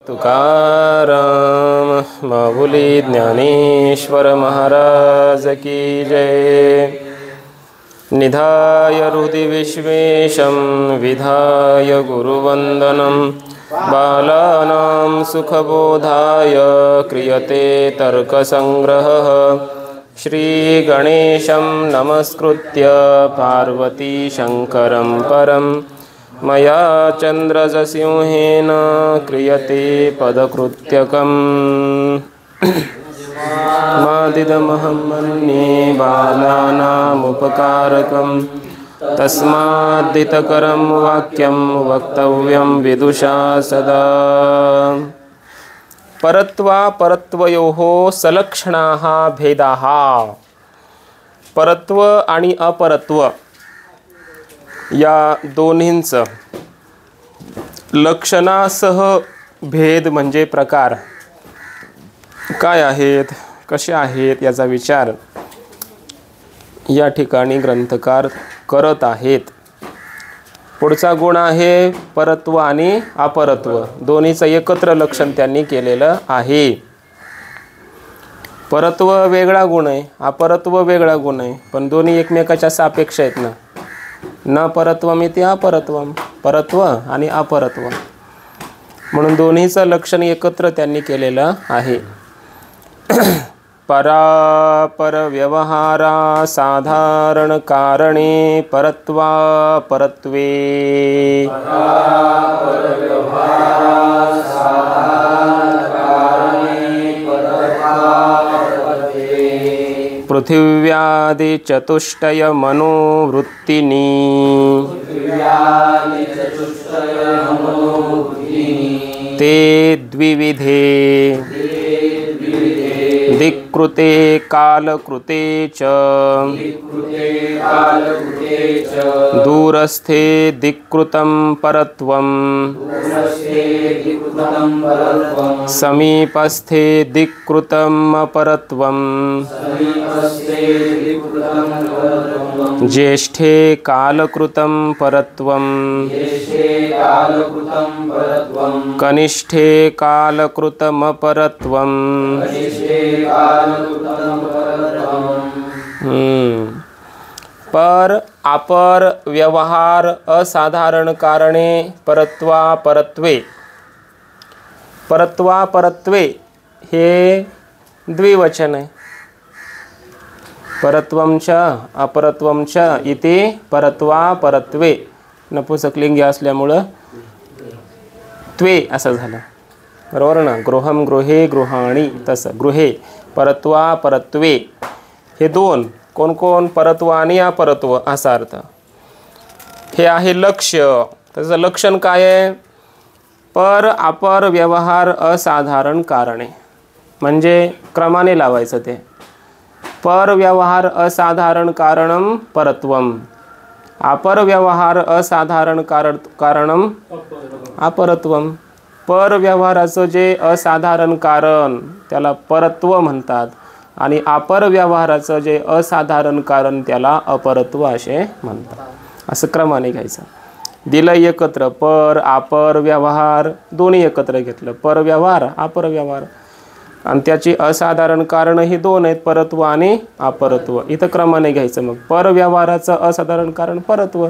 तुकाराम माऊली ज्ञानेश्वर महाराज की जय। निधाय हृदि विश्वेशं विधाय गुरुवंदनं बालानां सुखबोधाय क्रियते तर्कसंग्रहः। श्रीगणेशं नमस्कृत्य पार्वती शंकरं परं मया चन्द्रजसिंहेन क्रियते पदकृत्यकम्। मादिदमहं मन्ये बालानामुपकारकं तस्माद्दितकरं वाक्यं वक्तव्यं विदुषा सदा। परत्वापरत्वयोः सलक्षणाः भेदाः। परत्व आणि अपरत्व या दोन्हींचं लक्षणासह भेद म्हणजे प्रकार काय आहेत, कसे आहेत याचा विचार या ठिकाणी ग्रंथकार करत आहेत. पुढचा गुण आहे परत्व आणि अपरत्व, दोन्हीचं एकत्र लक्षण त्यांनी केलेलं आहे. परत्व वेगळा गुण आहे, अपरत्व वेगळा गुण आहे, पण दोन्ही एकमेकाच्या सापेक्ष आहेत ना. न परत्वम इति अपरत्वम, परत्व आणि अपरत्व म्हणून दोन्हीचं लक्षण एकत्र त्यांनी केलेलं आहे. परापर व्यवहारा साधारण कारणे परत्वा परत्वे. पृथिव्यादि चतुष्टय मनोवृत्तिनी ते द्विविधे दिक्कृते कालकृते च दूरस्थे दिक्कृतं परत्वं समीपस्थे दिक्कृतं अपरत्वं ज्येष्ठे कालकृतं परत्वं कनिष्ठे कालकृतमपरत्वं. पर अपर व्यवहार असाधारण कारणे परत्वा परत्वे. परत्वा परत्वे हे द्विवचन आहे. परत्वं च अपरत्वं च इति परत्वा परत्वे. नपुंसकलिंगी असल्यामुळं त्वे असं झालं, बरोबर ना. गृहम गृहे गृहाणी तसं गृहे परत्वा परत्वे हे दोन. कोण कोण? परत्व आणि अपरत्व असा अर्थ. हे आहे लक्ष्य. त्याचं लक्षण काय आहे? पर अपर व्यवहार असाधारण कारणे, म्हणजे क्रमाने लावायचं ते. पर व्यवहार असाधारण कारणम परत्वम, अपर व्यवहार असाधारण कारणम अपरत्वम. पर व्यवहाराचं जे असाधारण कारण त्याला परत्व म्हणतात आणि अपर व्यवहाराचं जे असाधारण कारण त्याला अपरत्व असे म्हणतात. असं क्रमाने घ्यायचं. दिलं एकत्र पर अपर व्यवहार दोन्ही एकत्र घेतलं. पर व्यवहार अपर व्यवहार आणि त्याची असाधारण कारण ही दोन आहेत, परत्व आणि अपरत्व. इथं क्रमाने घ्यायचं. मग पर व्यवहाराचं असाधारण कारण परत्व,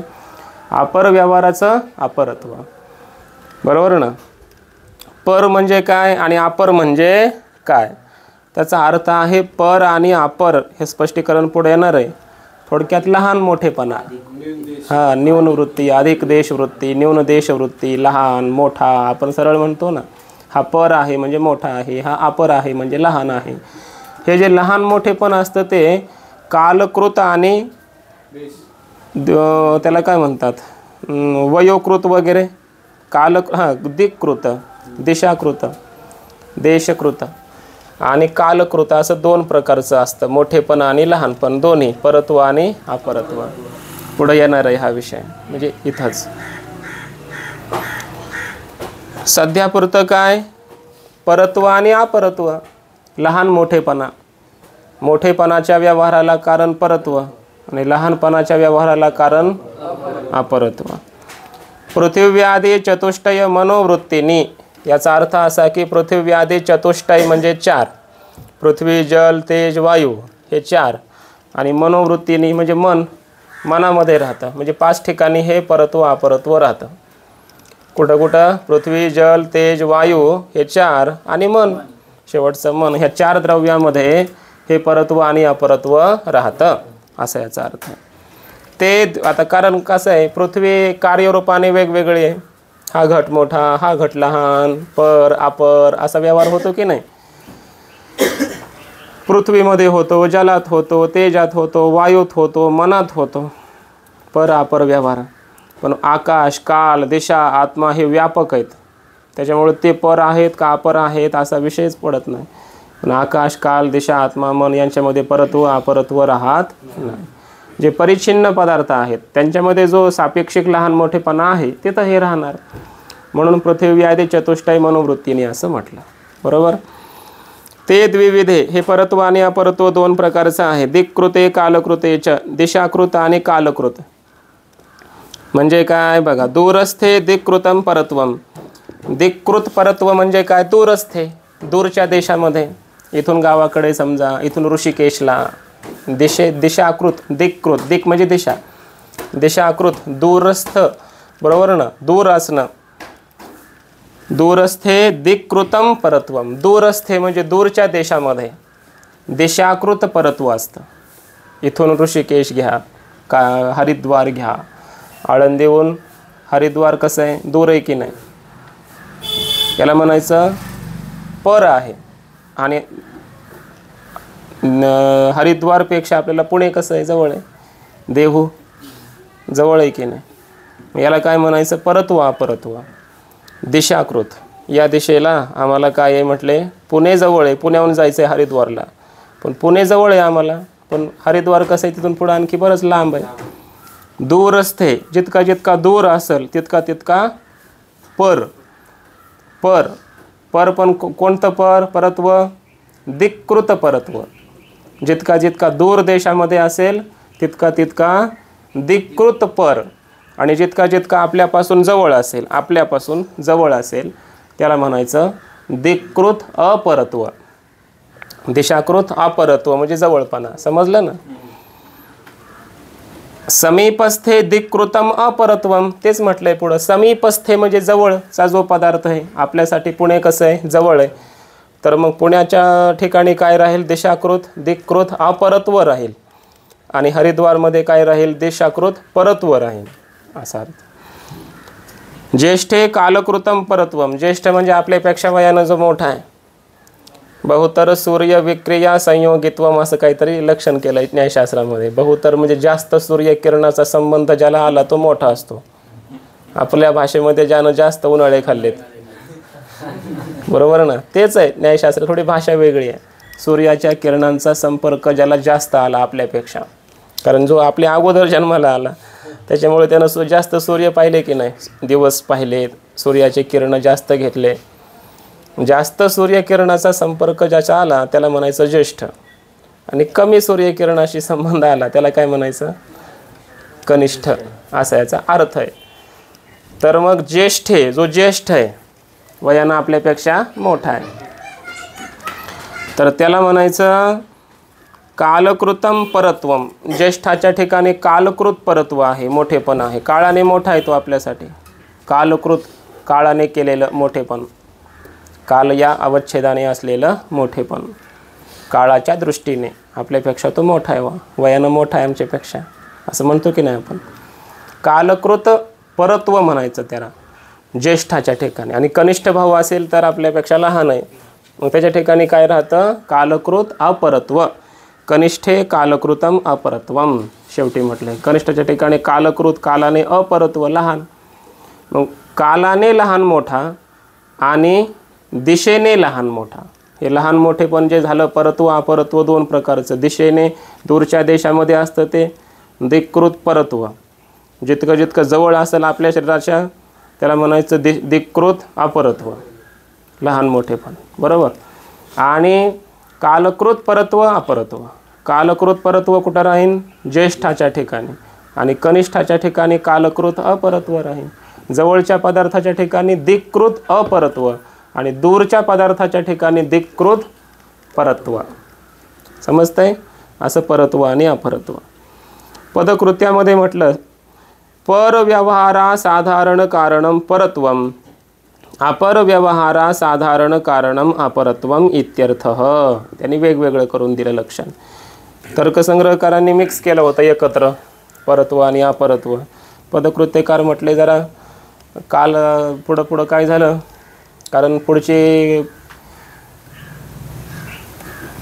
अपर व्यवहाराचं अपरत्व, बरोबर ना. पर म्हणजे काय आणि अपर म्हणजे काय, त्याचा अर्थ आहे पर आणि अपर. हे स्पष्टीकरण पुढे येणार आहे. थोडक्यात लहान मोठेपणा, हां, न्यून वृत्ती, अधिक देशवृत्ती, न्यून देशवृत्ती, लहान मोठा आपण सरळ म्हणतो ना. हा पर आहे म्हणजे मोठा आहे, हा अपर आहे म्हणजे लहान आहे. हे जे लहान मोठेपण असतं ते कालकृत आणि त्याला काय म्हणतात वयोकृत वगैरे. दिक्कृत, दिशाकृत, देशकृत आणि कालकृत असं दोन प्रकारचं असतं. मोठेपण आणि लहानपण दोन्ही, परत्व आणि अपरत्व. पुढे येणार आहे हा विषय, म्हणजे इथंच. सध्यापुरतं काय? परत्व आणि अपरत्व. लहान मोठेपणा, मोठेपणाच्या व्यवहाराला कारण परत्व आणि लहानपणाच्या व्यवहाराला कारण अपरत्व. पृथिव्यादी चतुष्टय मनोवृत्तींनी याचा अर्थ असा की पृथ्वी आदी चतुष्टय म्हणजे 4, पृथ्वी जल तेज वायू हे 4, आणि मनोवृत्तीने म्हणजे मनामध्ये राहतं, म्हणजे 5 ठिकाणी हे परत्व अपरत्व राहतं. कुठं कुठं? पृथ्वी जल तेज वायू हे 4 आणि मन, शेवटचं मन, ह्या 4 द्रव्यामध्ये हे परत्व आणि अपरत्व राहतं, असा याचा अर्थ आहे. ते आता कारण कसं आहे, पृथ्वी कार्यरूपाने वेगवेगळी आहे. हा घट मोठा, हा घट लहान, पर अपर असा व्यवहार होतो की नाही. पृथ्वीमध्ये होतो, जलात होतो, तेजात होतो, वायूत होतो, मनात होतो, पर अपर व्यवहार. पण आकाश काल दिशा आत्मा हे व्यापक आहेत, त्याच्यामुळे ते पर आहेत का अपर आहेत असा विषयच पडत नाही. पण आकाश काल दिशा आत्मा मन यांच्यामध्ये परत्व अपरत्व राहत नाही. जे परिच्छिन्न पदार्थ आहेत त्यांच्यामध्ये जो सापेक्षिक लहान मोठेपणा आहे तिथं हे राहणार. म्हणून पृथ्वी आदी चतुष्टय मनोवृत्तीने असं म्हटलं, बरोबर. ते द्विविधे, हे परत्व आणि अपरत्व 2 प्रकारचं आहे. दिक्कृते कालकृते च, दिशाकृत आणि कालकृत. म्हणजे काय बघा, दूरस्थे दिक्कृतम परत्वम. दिक्कृत परत्व म्हणजे काय? दूरस्थे, दूरच्या देशामध्ये. इथून गावाकडे समजा, इथून ऋषिकेशला, दिशाकृत, दिक्कृत, दिक म्हणजे दिशा, दिशाकृत दूरस्थ, बरोबर ना, दूर असणं. दूरस्थे दिक्कृतम परत्वम, दूरस्थे म्हणजे दूरच्या देशामध्ये दिशाकृत परत्व असतं. इथून ऋषिकेश घ्या का हरिद्वार घ्या, आळंदीहून हरिद्वार कसं आहे, दूर आहे की नाही, याला म्हणायचं पर आहे. आणि हरिद्वारपेक्षा आपल्याला पुणे कसं आहे, जवळ आहे. देहू जवळ आहे की नाही, याला काय म्हणायचं, परत्व अपरत्व. दिशाकृत, या दिशेला आम्हाला काय आहे म्हटले, पुणे जवळ आहे, पुण्याहून जायचं आहे हरिद्वारला, पण पुणे जवळ आहे आम्हाला, पण हरिद्वार कसं आहे तिथून पुढं आणखी बरंच लांब आहे. दूरस्थे, जितका जितका दूर असेल तितका तितका पर. पर पर पण कोणतं पर? परत्व दिक्कृत परत्व. जितका जितका दूर देशामध्ये असेल तितका तितका दिक्कृत पर, आणि जितका जितका आपल्यापासून जवळ असेल, आपल्यापासून जवळ असेल त्याला म्हणायचं दिक्कृत अपरत्व. दिशाकृत अपरत्व म्हणजे जवळपणा, समजलं ना. समीपस्थे दिक्कृतम अपरत्वम, तेच म्हटलंय पुढं. समीपस्थे म्हणजे जवळचा जो पदार्थ आहे, आपल्यासाठी पुणे कसं आहे, जवळ आहे, तर मग पुण्याच्या ठिकाणी काय राहील, दिशाकृत दिक्कृत अपरत्व राहील, आणि हरिद्वारमध्ये काय राहील, दिशाकृत परत्व राहील, असा अर्थ. ज्येष्ठे कालकृतम परत्वम, ज्येष्ठ म्हणजे आपल्यापेक्षा वयानं जो मोठा आहे. बहुतर सूर्य विक्रिया संयोगित्वम असं काहीतरी लक्षण केलं आहे न्यायशास्त्रामध्ये. बहुतर म्हणजे जास्त सूर्यकिरणाचा संबंध ज्याला आला तो मोठा असतो. आपल्या भाषेमध्ये ज्यानं जास्त उन्हाळे खाल्लेत, बरोबर ना, तेच आहे न्यायशास्त्र, थोडी भाषा वेगळी आहे. सूर्याच्या किरणांचा संपर्क ज्याला जास्त आला आपल्यापेक्षा, कारण जो आपल्या अगोदर जन्माला आला त्याच्यामुळे त्यानं जास्त सूर्य पाहिले की नाही, दिवस पाहिलेत, सूर्याचे किरण जास्त घेतले. जास्त सूर्यकिरणाचा संपर्क ज्याचा आला त्याला म्हणायचं ज्येष्ठ, आणि कमी सूर्यकिरणाशी संबंध आला त्याला काय म्हणायचं, कनिष्ठ, असा याचा अर्थ आहे. तर मग ज्येष्ठे, जो ज्येष्ठ आहे, वयानं आपल्यापेक्षा मोठा आहे, तर त्याला म्हणायचं कालकृतम परत्वम. ज्येष्ठाच्या ठिकाणी कालकृत परत्व आहे, मोठेपण आहे, काळाने मोठा आहे तो आपल्यासाठी. कालकृत, काळाने केलेलं मोठेपण, काल या अवच्छेदाने असलेलं मोठेपण, काळाच्या दृष्टीने आपल्यापेक्षा तो मोठा आहे, वयानं मोठा आहे आमच्यापेक्षा, असं म्हणतो की नाही आपण. कालकृत परत्व म्हणायचं त्याला ज्येष्ठाच्या ठिकाणी. आणि कनिष्ठ भाऊ असेल तर आपल्यापेक्षा लहान आहे, मग त्याच्या ठिकाणी काय राहतं, कालकृत अपरत्व. कनिष्ठे कालकृतम अपरत्वम, शेवटी म्हटलंय कनिष्ठाच्या ठिकाणी कालकृत, कालाने अपरत्व, लहान. मग कालाने लहान मोठा आणि दिशेने लहान मोठा, हे लहान मोठे पण जे झालं परत्व अपरत्व 2 प्रकारचं. दिशेने दूरच्या देशामध्ये असतं ते दिक्कृत परत्व, जितकं जितकं जवळ असेल आपल्या शरीराच्या त्याला म्हणायचं दिक्कृत अपरत्व, लहान मोठे पण, बरोबर. आणि कालकृत परत्व अपरत्व, कालकृत परत्व कुठं राहीन, ज्येष्ठाच्या ठिकाणी, आणि कनिष्ठाच्या ठिकाणी कालकृत अपरत्व राहीन. जवळच्या पदार्थाच्या ठिकाणी दिक्कृत अपरत्व आणि दूरच्या पदार्थाच्या ठिकाणी धिक्कृत परत्व. समजतंय? असं परत्व आणि अपरत्व. पदकृत्यामध्ये म्हटलं परव्यवहारा साधारण कारणम परत्वम अपरव्यवहारा साधारण कारणम अपरत्वम इत्यर्थः. त्यांनी वेगवेगळं करून दिलं लक्षण. तर्कसंग्रहकारांनी मिक्स केलं होतं एकत्र परत्व आणि अपरत्व. पदकृत्यकार म्हटले जरा काल पुढं काय झालं, कारण पुढची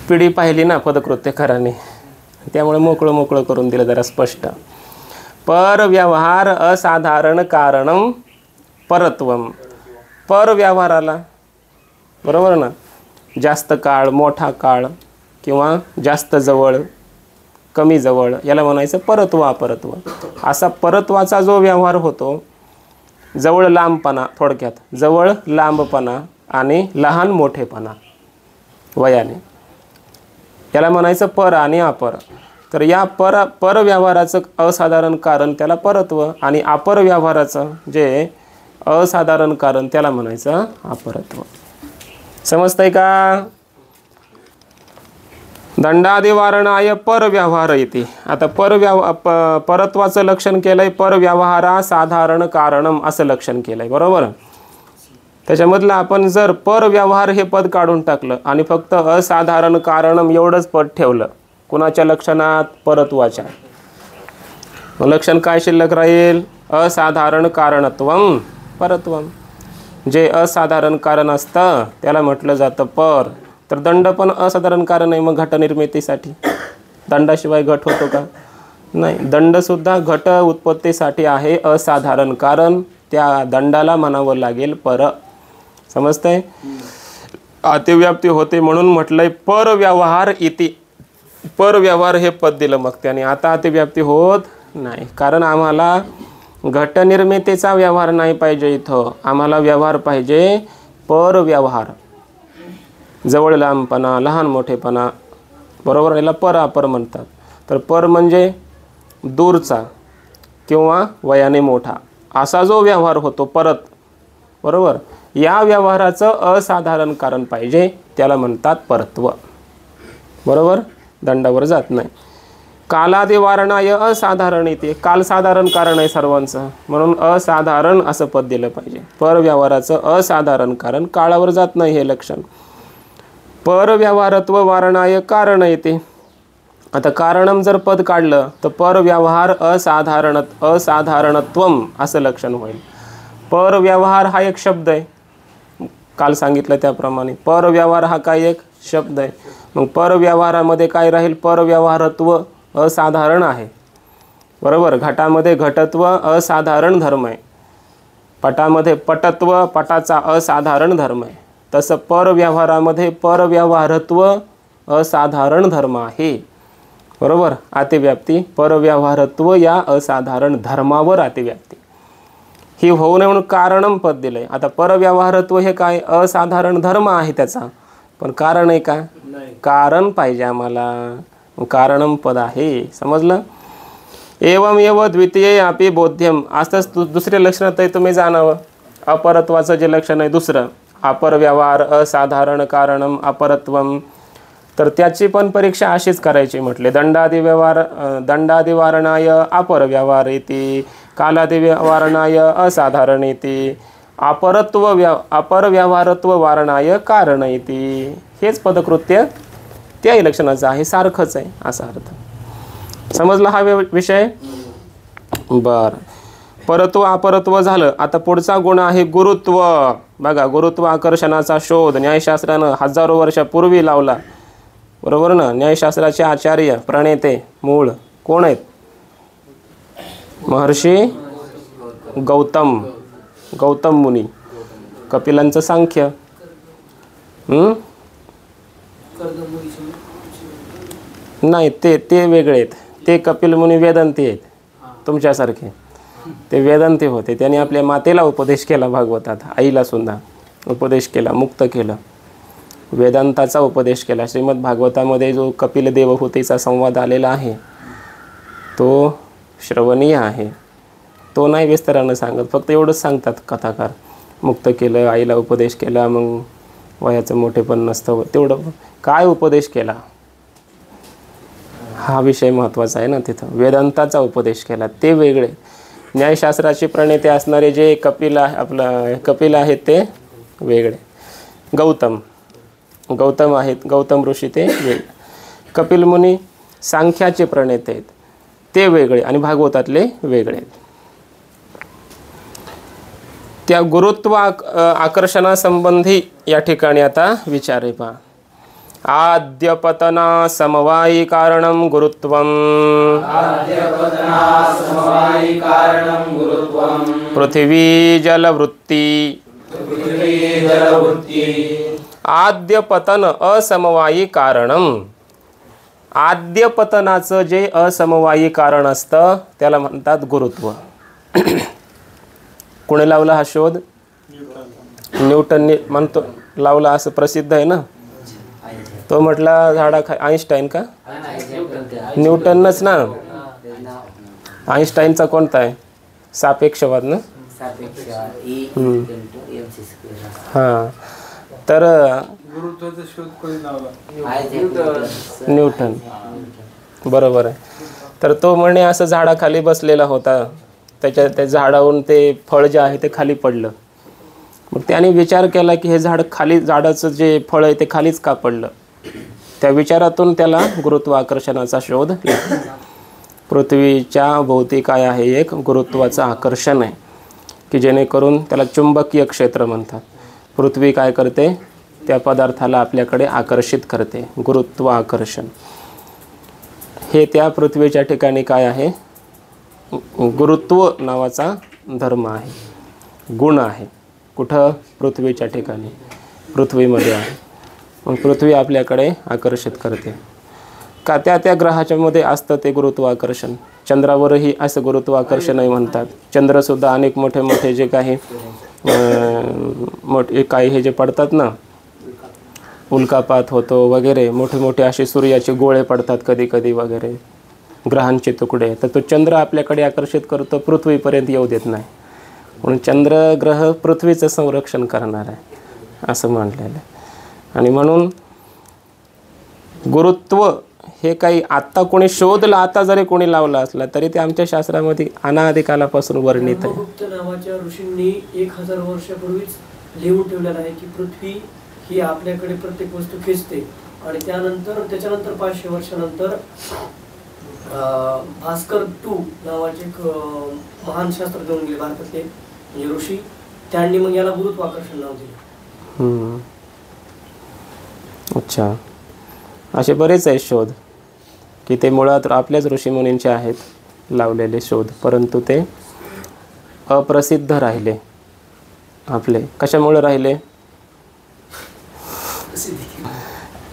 पिढी पाहिली ना पदकृत्यकारांनी, त्यामुळे मोकळं करून दिलं जरा स्पष्ट. परव्यवहार असाधारण कारणम परत्वम. परव्यवहाराला, बरोबर ना, जास्त काळ, मोठा काळ किंवा जास्त जवळ, कमी जवळ, याला म्हणायचं परत्व अपरत्व. असा परत्वाचा जो व्यवहार होतो, जवळ लांबपणा, थोडक्यात जवळ लांबपणा आणि लहान मोठेपणा वयाने, याला म्हणायचं पर आणि अपर. तर या परव्यवहाराचं असाधारण कारण त्याला परत्व आणि अपर व्यवहाराचं जे असाधारण कारण त्याला म्हणायचं अपरत्व. समजतंय का? दंडादिवारणाय परव्यवहार इति. आता परत्वाचं लक्षण केलंय परव्यवहारा साधारण कारणम असं लक्षण केलंय, बरोबर. त्याच्यामधलं आपण जर परव्यवहार हे पद काढून टाकलं आणि फक्त असाधारण कारणम एवढंच पद ठेवलं कुणाच्या लक्षणात? परत्वाच्या. लक्षण काय शिल्लक राहील? असाधारण कारणत्वम परत्वम. जे असाधारण कारण असतं त्याला म्हटलं जातं पर. तर दंड पण असाधारण कारण आहे. मग घटनिर्मितीसाठी दंडाशिवाय घट होतो का? नाही. दंडसुद्धा घट उत्पत्तीसाठी आहे असाधारण कारण. त्या दंडाला म्हणावं लागेल पर. समजतंय? अतिव्याप्ती होते म्हणून म्हटलंय परव्यवहार इति. परव्यवहार हे पद दिलं मग त्याने. आता अतिव्याप्ती होत नाही, कारण आम्हाला घटनिर्मितीचा व्यवहार नाही पाहिजे इथं. आम्हाला व्यवहार पाहिजे परव्यवहार, जवळ लांबपणा, लहान मोठेपणा, बरोबर. याला पर अपर म्हणतात. तर पर म्हणजे दूरचा किंवा वयाने मोठा असा जो व्यवहार होतो परत, बरोबर. या व्यवहाराचं असाधारण कारण पाहिजे, त्याला म्हणतात परत्व, बरोबर. दंडावर जात नाही. कालादिवारणाय असाधारण इथे. काल साधारण कारण आहे सर्वांचं, म्हणून असाधारण असं पद दिलं पाहिजे. परव्यवहाराचं असाधारण कारण काळावर जात नाही हे लक्षण. परव्यवहारत्व वारणाय कारण येते. आता कारणम जर पद काढलं तर परव्यवहार असाधारणत्वम असं लक्षण होईल. परव्यवहार हा एक शब्द आहे, काल सांगितलं त्याप्रमाणे. परव्यवहार हा काय एक शब्द आहे. मग परव्यवहारामध्ये काय राहील? परव्यवहारत्व असाधारण आहे, बरोबर. घटामध्ये घटत्व असाधारण धर्म आहे. पटामध्ये पटत्व, पटाचा असाधारण धर्म आहे. तसं परव्यवहारामध्ये परव्यवहारत्व असाधारण धर्म आहे, बरोबर. अतिव्याप्ती परव्यवहारत्व या असाधारण धर्मावर अतिव्याप्ती ही होऊ नये म्हणून कारणम पद दिलंय. आता परव्यवहारत्व हे काय? असाधारण धर्म आहे त्याचा, पण कारण आहे का? कारण पाहिजे आम्हाला. कारणम पद आहे. समजलं? एवम एव द्वितीय अपि बोध्यम. असंच दुसरे लक्षणात आहे तुम्ही जाणावं. अपरत्वाचं जे लक्षण आहे दुसरं, अपरव्यवहार असाधारण कारणम अपरत्वम, तर त्याची पण परीक्षा अशीच करायची म्हटले. दंडादिवारणाय अपरव्यवहार इति, कालादिवारणाय असाधारण इति, अपरव्यवहारत्व वारणाय कारण इति. हेच पदकृत्य त्याही लक्षणाचं आहे, सारखंच आहे असा अर्थ. समजला हा विषय? बरं. परत्व अपरत्व झालं. आता पुढचा गुण आहे गुरुत्व. बघा, गुरुत्व आकर्षणाचा शोध न्यायशास्त्रानं हजारो वर्षापूर्वी लावला, बरोबर ना. न्यायशास्त्राचे आचार्य प्रणेते मूळ कोण आहेत? महर्षी गौतम मुनी. कपिलांचं सांख्य, नाही ते वेगळे आहेत. ते कपिल मुनी वेदांती आहेत तुमच्यासारखे. ते वेदांती होते. त्यांनी आपल्या मातेला उपदेश केला, भागवतात आईला सुद्धा उपदेश केला, मुक्त केलं, वेदांताचा उपदेश केला. श्रीमद भागवतामध्ये जो कपिल देवहूतीचा संवाद आलेला आहे तो श्रवणीय आहे. तो नाही विस्तारानं सांगत, फक्त एवढंच सांगतात कथाकार. मुक्त केलं, आईला उपदेश केला, मग वयाचं मोठेपण नसतं तेवढं काय उपदेश केला हा विषय महत्त्वाचा आहे ना. तिथं वेदांताचा उपदेश केला ते वेगळे. न्यायशास्त्राचे प्रणेते असणारे जे कपिल आहेत ते वेगळे. गौतम आहेत, गौतम ऋषी ते वेगळे. कपिल मुनी सांख्याचे प्रणेते आहेत ते वेगळे आणि भागवतातले वेगळे. त्या गुरुत्व आकर्षणासंबंधी या ठिकाणी आता विचार आहे पहा. आद्यपतना समवायी कारणं गुरुत्वं पृथिवी जलवृत्ती. आद्यपतन असमवायी कारणं. आद्यपतनाचं जे असमवायी कारण असतं त्याला म्हणतात गुरुत्व. कोणी लावला हा शोध? न्यूटनने म्हणतो लावला असं प्रसिद्ध आहे ना. तो म्हटला आईन्स्टाईन का? न्यूटनच ना. आईन्स्टाईनचा कोणता आहे? सापेक्षवाद ना. हां, तर न्यूटन बरोबर आहे. तर तो म्हणे असं झाडाखाली बसलेला होता, त्या झाडावरून ते फळ जे आहे ते खाली पडलं. मग त्याने विचार केला की हे झाडाचं जे फळ आहे ते खालीच का पडलं. त्या विचारातून त्याला गुरुत्वाकर्षणाचा शोध लागला. पृथ्वीच्या भोवती काय आहे? एक गुरुत्वाचं आकर्षण आहे की जेणेकरून त्याला चुंबकीय क्षेत्र म्हणतात. पृथ्वी काय करते? त्या पदार्थाला आपल्याकडे आकर्षित करते. गुरुत्व आकर्षण हे त्या पृथ्वीच्या ठिकाणी काय आहे? गुरुत्व नावाचा धर्म आहे, गुण आहे. कुठं? पृथ्वीच्या ठिकाणी, पृथ्वीमध्ये आहे. मग पृथ्वी आपल्याकडे आकर्षित करते का? त्या ग्रहाच्या मध्ये असतं ते गुरुत्वाकर्षण. चंद्रावरही असं गुरुत्वाकर्षणही म्हणतात. चंद्रसुद्धा अनेक मोठे जे काही काही हे जे पडतात ना, उल्कापात होतो वगैरे, मोठे असे सूर्याचे गोळे पडतात कधी कधी वगैरे, ग्रहांचे तुकडे, तर तो चंद्र आपल्याकडे आकर्षित करतो, पृथ्वीपर्यंत येऊ देत नाही. म्हणून चंद्र ग्रह पृथ्वीचं संरक्षण करणार आहे असं म्हटलेलं आहे. आणि म्हणून गुरुत्व हे काही आत्ता कोणी शोधलं, आता जरी कोणी लावला असला तरी ते आमच्या शास्त्रामध्ये अनादी कालापासून वर्णित आहे. ब्रह्मगुप्त नावाच्या ऋषींनी 1000 वर्षापूर्वीच लिहून ठेवलेलं आहे की पृथ्वी ही आपल्याकडे प्रत्येक वस्तू खेचते. आणि त्याच्यानंतर 500 वर्षानंतर भास्कर 2 नावाचे एक महान शास्त्रज्ञ होऊन गेले भारतातले म्हणजे ऋषी, त्यांनी मग याला गुरुत्वाकर्षण नाव दिले. अच्छा, असे बरेच आहेत शोध की ते मुळात आपल्याच ऋषीमुनींचे आहेत लावलेले शोध, परंतु ते अप्रसिद्ध राहिले आपले. कशामुळे राहिले?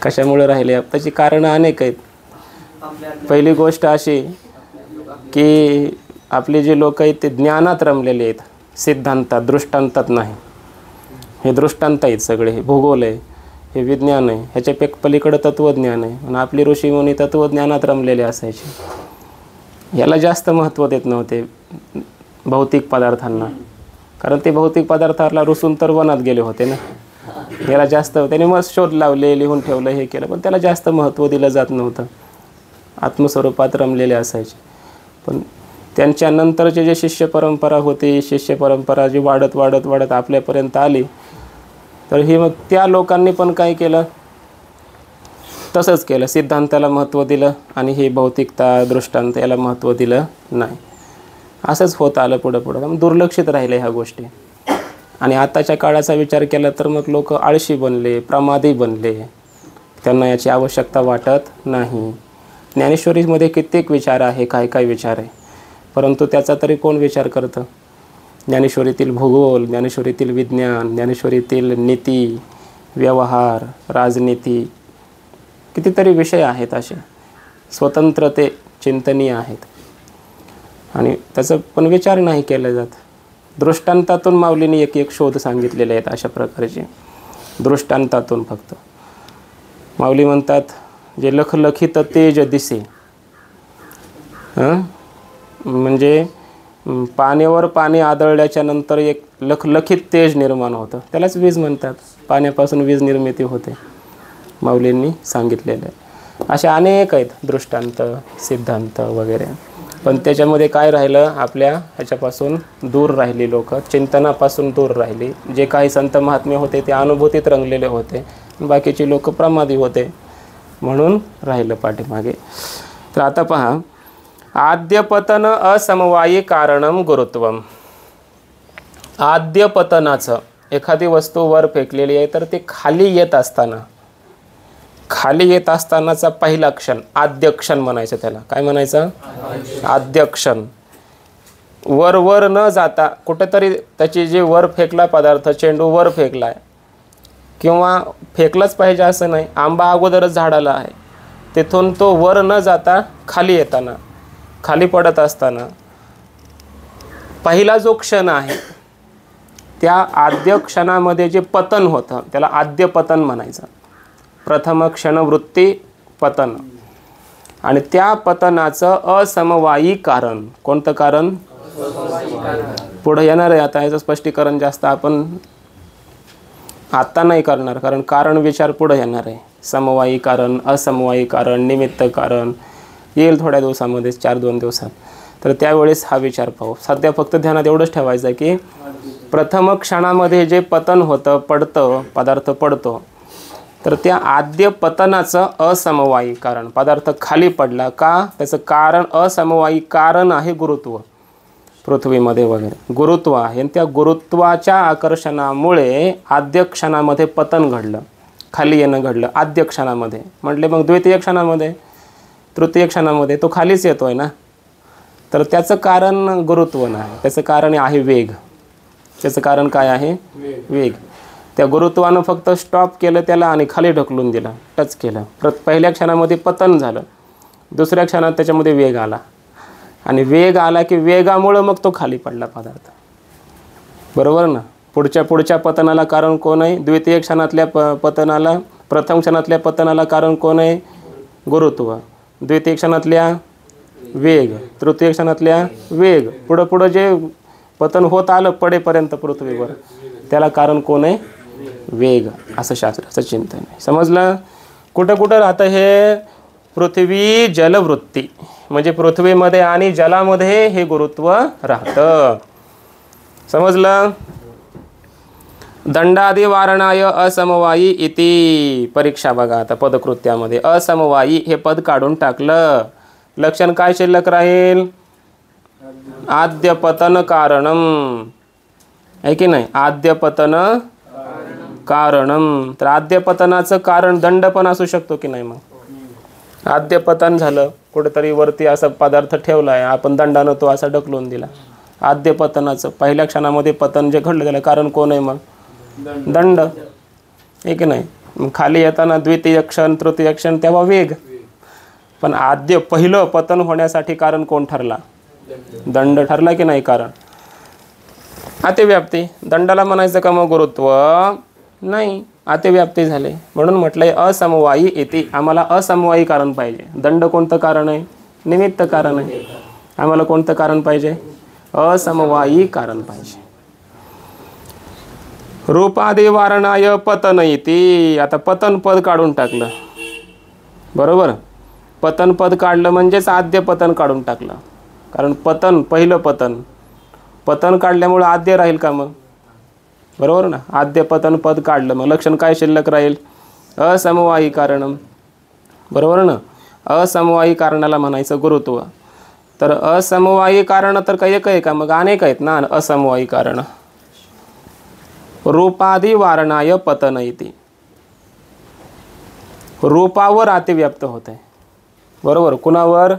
कशामुळे राहिले? त्याची कारणं अनेक आहेत. पहिली गोष्ट अशी की आपले जे लोक आहेत ते ज्ञानात रमलेले आहेत, सिद्धांतात, दृष्टांतात नाही. हे दृष्टांत आहेत सगळे, हे भूगोल आहे, हे विज्ञान आहे, ह्याच्या पलीकडं तत्त्वज्ञान आहे. आणि आपली ऋषीमुनी तत्त्वज्ञानात रमलेले असायचे. याला जास्त महत्त्व देत नव्हते भौतिक पदार्थांना, कारण ते भौतिक पदार्थाला रुसून तर वनात गेले होते ना. याला जास्त त्याने मग शोध लावले, लिहून ठेवलं, हे केलं, पण त्याला जास्त महत्त्व दिलं जात नव्हतं. आत्मस्वरूपात रमलेले असायचे. पण त्यांच्या नंतरचे जे शिष्य परंपरा होती, शिष्य परंपरा जी वाढत आपल्यापर्यंत आली, तर ही मग त्या लोकांनी पण काय केलं? तसंच केलं. सिद्धांताला महत्त्व दिलं आणि हे भौतिकता, दृष्टांत याला महत्त्व दिलं नाही. असंच होत आलं पुढं दुर्लक्षित राहिले ह्या गोष्टी. आणि आताच्या काळाचा विचार केला तर मग लोक आळशी बनले, प्रमादी बनले, त्यांना याची आवश्यकता वाटत नाही. ज्ञानेश्वरीमध्ये कित्येक विचार आहे, काय विचार आहे, परंतु त्याचा तरी कोण विचार करतं? ज्ञानेश्वरीतील भूगोल, ज्ञानेश्वरीतील विज्ञान, ज्ञानेश्वरीतील नीती, व्यवहार, राजनीती, कितीतरी विषय आहेत असे स्वतंत्र ते चिंतनीय आहेत. आणि त्याचा पण विचार नाही केला जात. दृष्टांतातून माऊलीने एक शोध सांगितलेले आहेत अशा प्रकारचे, दृष्टांतातून फक्त. माऊली म्हणतात, जे लखलखित तेज दिसे, म्हणजे पाण्यावर पाणी आदळल्याच्या नंतर एक लखलखित तेज निर्माण होतं, त्यालाच वीज म्हणतात. पाण्यापासून वीज निर्मिती होते, माऊलींनी सांगितलेलं आहे. असे अनेक आहेत दृष्टांत, सिद्धांत वगैरे. पण त्याच्यामध्ये काय राहिलं, आपल्या ह्याच्यापासून दूर राहिली लोक, चिंतनापासून दूर राहिली. जे काही संत महात्मे होते ते अनुभूतीत रंगलेले होते, बाकीचे लोक प्रमादी होते, म्हणून राहिलं पाठीमागे. तर आता पहा, आद्यपतन असमवायी कारणम गुरुत्वम. आद्यपतनाचं, एखादी वस्तू वर फेकलेली आहे तर ते खाली येत असतानाचा पहिला क्षण, आद्य क्षण म्हणायचं त्याला. काय म्हणायचं? आद्य क्षण. वर न जाता कुठेतरी त्याची जे वर फेकला पदार्थ, चेंडू वर फेकलाय किंवा फेकलाच पाहिजे असं नाही, आंबा अगोदरच झाडाला आहे, तिथून तो वर न जाता खाली येताना, खाली पडत असताना पहिला जो क्षण आहे, त्या आद्य क्षणामध्ये जे पतन होतं त्याला आद्य पतन म्हणायचं. प्रथम क्षणवृत्ती पतन. आणि त्या पतनाचं असमवायी कारण. कोणतं कारण? पुढे येणार आहे आता, याचं स्पष्टीकरण जास्त आपण आता नाही करणार, कारण कारण विचार पुढे येणार आहे. समवायी कारण, असमवायी कारण, निमित्त कारण येईल थोड्या दिवसामध्ये, 4-2 दिवसात. तर त्यावेळेस हा विचार पाहू. सध्या फक्त ध्यानात एवढंच ठेवायचं की प्रथम क्षणामध्ये जे पतन होतं, पडतं, पदार्थ पडतो, तर त्या आद्य पतनाचं असमवायी कारण, पदार्थ खाली पडला का, त्याचं कारण असमवायी कारण आहे गुरुत्व. पृथ्वीमध्ये वगैरे गुरुत्व आहे, आणि त्या गुरुत्वाच्या आकर्षणामुळे आद्य क्षणामध्ये पतन घडलं, खाली येणं घडलं आद्य क्षणामध्ये. म्हटले मग द्वितीय क्षणामध्ये, तृतीय क्षणामध्ये तो खालीच येतोय ना, तर त्याचं कारण गुरुत्व नाही, त्याचं कारण आहे वेग. त्याचं कारण काय आहे? वेग. त्या गुरुत्वानं फक्त स्टॉप केलं त्याला आणि खाली ढकलून दिलं, टच केलं. पहिल्या क्षणामध्ये पतन झालं, दुसऱ्या क्षणात त्याच्यामध्ये वेग आला, आणि वेग आला की वेगामुळं मग तो खाली पडला पदार्थ. बरोबर ना? पुढच्या पतनाला कारण कोण आहे? द्वितीय क्षणातल्या पतनाला, प्रथम क्षणातल्या पतनाला कारण कोण आहे? गुरुत्व. द्वितीय क्षणातल्या वेग, तृतीय क्षणातल्या वेग. पुढं जे पतन होत आलं पडेपर्यंत पृथ्वीवर, त्याला कारण कोण आहे? वेग. असं शास्त्राचं चिंतन आहे. समजलं? कुठं राहतं हे? पृथ्वी जलवृत्ती, म्हणजे पृथ्वीमध्ये आणि जलामध्ये हे गुरुत्व राहतं. समजलं? दंडादि वारणाय असमवायी इति. परीक्षा बघा आता पदकृत्यामध्ये. असमवायी हे पद काढून टाकलं, लक्षण काय शिल्लक राहील? आद्यपतन कारणम. आहे की नाही? आद्यपतन कारणम. तर आद्यपतनाचं कारण दंड पण असू शकतो की नाही? मग आद्यपतन झालं, कुठेतरी वरती असा पदार्थ ठेवला आहे, आपण दंडानं तो असा ढकलून दिला. आद्यपतनाचं पहिल्या क्षणामध्ये पतन जे घडलं त्याला कारण कोण आहे? मग दंड. आहे की नाही? मग खाली येताना द्वितीय क्षण, तृतीय क्षण, तेव्हा वेग. पण आद्य पहिलं पतन होण्यासाठी कारण कोण ठरला? दंड ठरला की नाही? कारण अतिव्याप्ती. दंडाला म्हणायचं का मग गुरुत्व? नाही, अतिव्याप्ती झाले. म्हणून म्हटलंय असमवायी इति. आम्हाला असमवायी कारण पाहिजे. दंड कोणतं कारण आहे? निमित्त कारण आहे. आम्हाला कोणतं कारण पाहिजे? असमवायी कारण पाहिजे. रूपादि वारणाय पतन इति. आता पतन पद काढून टाकलं, बरोबर? पतन पद काढलं म्हणजेच आद्य पतन काढून टाकलं, कारण पतन पहिलं पतन काढल्यामुळे आद्य राहील का? मग बरोबर ना? आद्य पतन पद काढलं, मग लक्षण काय शिल्लक राहील? असमवायी कारणम. बरोबर ना? असमवायी कारणाला म्हणायचं गुरुत्व. तर असमवायी कारण तर काही एक आहे का? मग अनेक आहेत ना असमवायी कारण. रूपादि वारणाय पतन इति. रूपावर अतिव्याप्त होत आहे. बरोबर? कुणावर?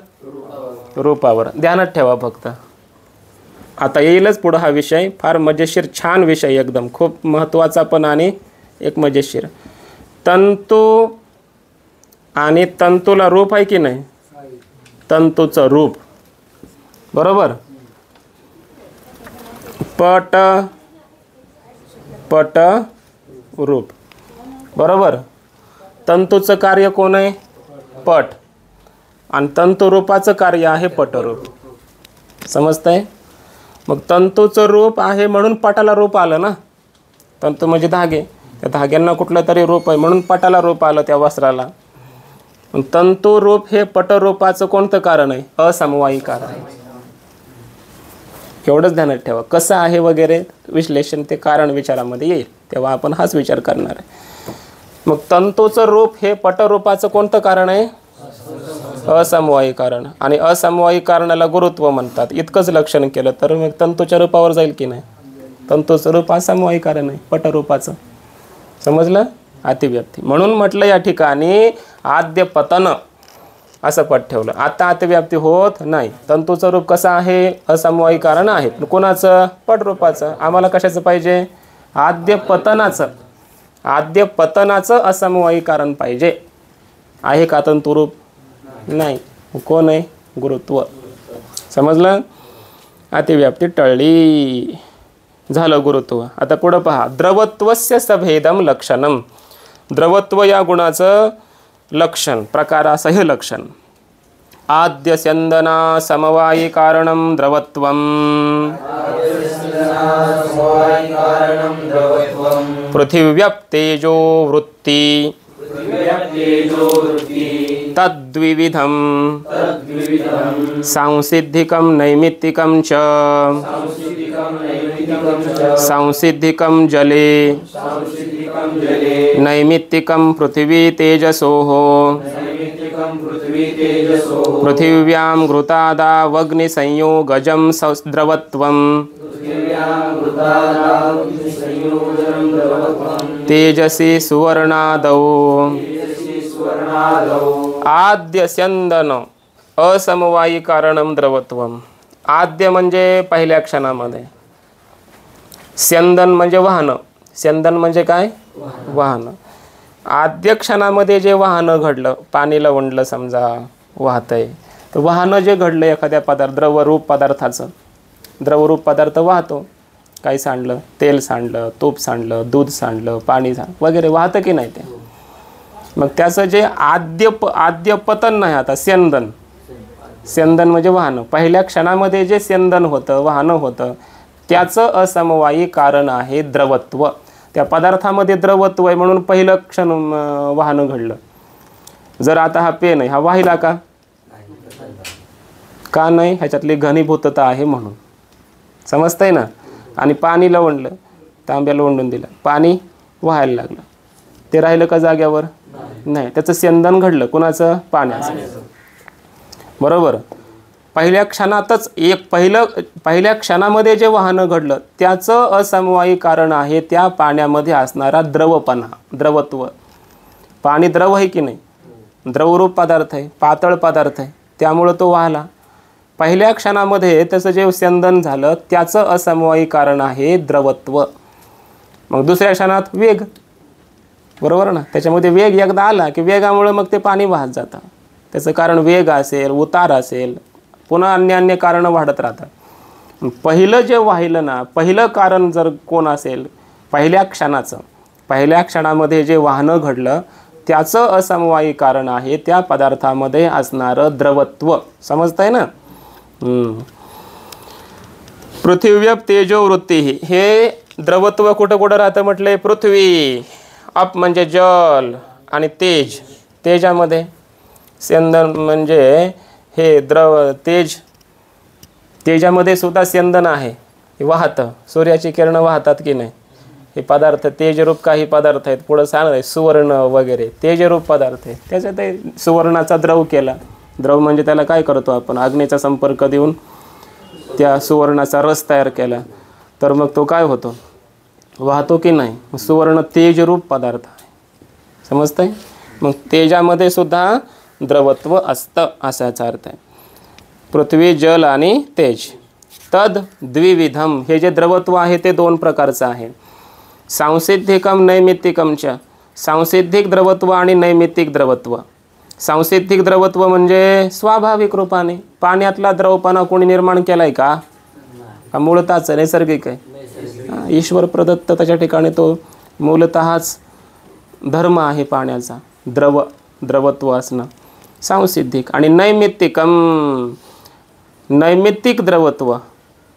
रूपावर. ध्यानात ठेवा फक्त. आता येईलच पुढं हा विषय, फार मजेशीर छान विषय, एकदम खूप महत्त्वाचा पण आणि एक मजेशीर. तंतू आणि तंतूला रूप आहे की नाही? तंतूचं रूप. बरोबर? पट रूप. बरोबर? तंतूचं कार्य कोण आहे? पट. आणि तंतुरूपाचं कार्य आहे पटरूप. समजतंय? मग तंतूचं रूप आहे म्हणून पटाला रूप आलं ना. तंतू म्हणजे धागे, त्या धाग्यांना कुठलं तरी रूप आहे म्हणून पटाला रूप आलं त्या वस्त्राला. तंतू रूप हे पटरूपाचं कोणतं कारण आहे? असमवायी कारण आहे. एवढंच ध्यानात ठेवा. कसं आहे वगैरे विश्लेषण ते कारण विचारामध्ये येईल, तेव्हा आपण हाच विचार करणार आहे. मग तंतूचं रूप हे पटरूपाचं कोणतं कारण आहे? असमवायी कारण. आणि असमवायी कारणाला गुरुत्व म्हणतात. इतकंच लक्षण केलं तर मग तंतूच्या रूपावर जाईल की नाही? तंतूचं रूप असमवायी कारण आहे पटरूपाचं. समजलं? अतिव्याप्ती म्हणून म्हटलं या ठिकाणी आद्य पतन असं पट ठेवलं. आता अतिव्याप्ती होत नाही. तंतूचं रूप कसं आहे? असमवायी कारण आहे. कोणाचं? पटरूपाचं. आम्हाला कशाचं पाहिजे? आद्य पतनाचं. आद्य पतनाचं असमवायी कारण पाहिजे. आहे का तंतुरूप? नाही. कोण आहे? गुरुत्व. समजलं? अतिव्याप्ती टळली. झालं गुरुत्व. आता पुढं पहा. द्रवत्वस्य सभेदम लक्षणम. द्रवत्व या गुणाचं लक्षण, प्रकार असं हे लक्षण. आद्य स्यंदना समवायी कारणम द्रवत्वम. पृथिव्यप्तेजो वृत्ती तद्विविधम सांसिद्धिकम नैमित्तिकम च. सांसिद्धिकम जले नैमित्तिकम पृथिवी तेजसोः. पृथिव्यां घृतादावग्निसंयोगजं द्रवत्वं. तेजसी सुवर्णादौ. आद्य स्यंदन असमवायी कारणम द्रवत्वम. आद्य म्हणजे पहिल्या क्षणामध्ये. स्यंदन म्हणजे वाहन. स्यंदन म्हणजे काय? वाहन. आद्य क्षणामध्ये जे वाहनं घडलं, पाणी लवंडलं समजा वाहतंय, तर वाहनं जे घडलं एखाद्या द्रवरूप पदार्थाचं, द्रवरूप पदार्थ वाहतो. काही सांडलं, तेल सांडलं, तूप सांडलं, दूध सांडलं, पाणी वगैरे वाहतं की नाही ते. मग त्याचं जे आद्य पतन नाही, आता स्यंदन. स्यंदन म्हणजे वाहनं. पहिल्या क्षणामध्ये जे स्यंदन होतं, वाहनं होतं, त्याचं असमवायी कारण आहे द्रवत्व. त्या पदार्थामध्ये द्रवत्व आहे म्हणून पहिलं क्षण वाहनं घडलं. जर आता हा पेन आहे, हा वाहिला का? का नाही? ह्याच्यातली घनीभूतता आहे म्हणून. समजतंय ना? आणि पाणी लवंडलं, तांब्या लवंडून दिलं, पाणी वाहायला लागलं, ते राहिलं का जाग्यावर? नाही. त्याचं स्यंदन घडलं. कुणाचं? पाण्याचं. बरोबर. पहिल्या क्षणातच पहिल्या क्षणामध्ये जे वाहनं घडलं त्याचं असमवायी कारण आहे त्या पाण्यामध्ये असणारा द्रवपणा, द्रवत्व. पाणी द्रव आहे की नाही? द्रवरूप पदार्थ आहे, पातळ पदार्थ आहे, त्यामुळं तो वाहला. पहिल्या क्षणामध्ये त्याचं जे स्यंदन झालं त्याचं असमवायी कारण आहे द्रवत्व. मग दुसऱ्या क्षणात वेग. बरोबर ना? त्याच्यामध्ये वेग एकदा आला की वेगामुळे मग ते पाणी वाहत जातं. त्याचं कारण वेग असेल, उतार असेल, पुन्हा अन्य कारणं वाढत राहतात. पहिलं जे वाहिलं ना, पहिलं कारण जर कोण असेल पहिल्या क्षणाचं, पहिल्या क्षणामध्ये जे वाहनं घडलं त्याचं असमवायी कारण आहे त्या पदार्थामध्ये असणारं द्रवत्व. समजतंय ना? पृथिव्यप तेजो वृत्ती. हे द्रवत्व कुठं कुठं राहतं म्हटलंय? पृथ्वी. अप म्हणजे जल आणि तेज. तेजामध्ये स्यंदन म्हणजे हे तेजामध्ये सुद्धा स्यंदन आहे. हे वाहतं. सूर्याची किरणं वाहतात की नाही? हे पदार्थ तेजरूप काही पदार्थ आहेत. पुढं सांगणार आहे सुवर्ण वगैरे तेजरूप पदार्थ आहे. त्याच्यात सुवर्णाचा द्रव केला. द्रव म्हणजे त्याला काय करतो आपण? अग्नीचा संपर्क देऊन त्या सुवर्णाचा रस तयार केला तर मग तो काय होतो? वाहतो की नाही? सुवर्ण तेजरूप पदार्थ आहे. समजतंय? मग तेजामध्ये सुद्धा द्रवत्व असतं असाचा अर्थ आहे. पृथ्वी, जल आणि तेज. तद द्विविधम. हे जे द्रवत्व आहे ते दोन प्रकारचं आहे. सांसिद्धिकम नैमित्तिकमच्या. सांसिद्धिक द्रवत्व आणि नैमित्तिक द्रवत्व. सांसिद्धिक द्रवत्व म्हणजे स्वाभाविक रूपाने. पाण्यातला द्रवपणा कोणी निर्माण केलाय का? मूळतःच नैसर्गिक आहे. ईश्वर प्रदत्त त्याच्या ठिकाणी तो मूलतःच धर्म आहे पाण्याचा. द्रवत्व असणं सांसिद्धिक. आणि नैमित्तिकम. नैमित्तिक द्रवत्व.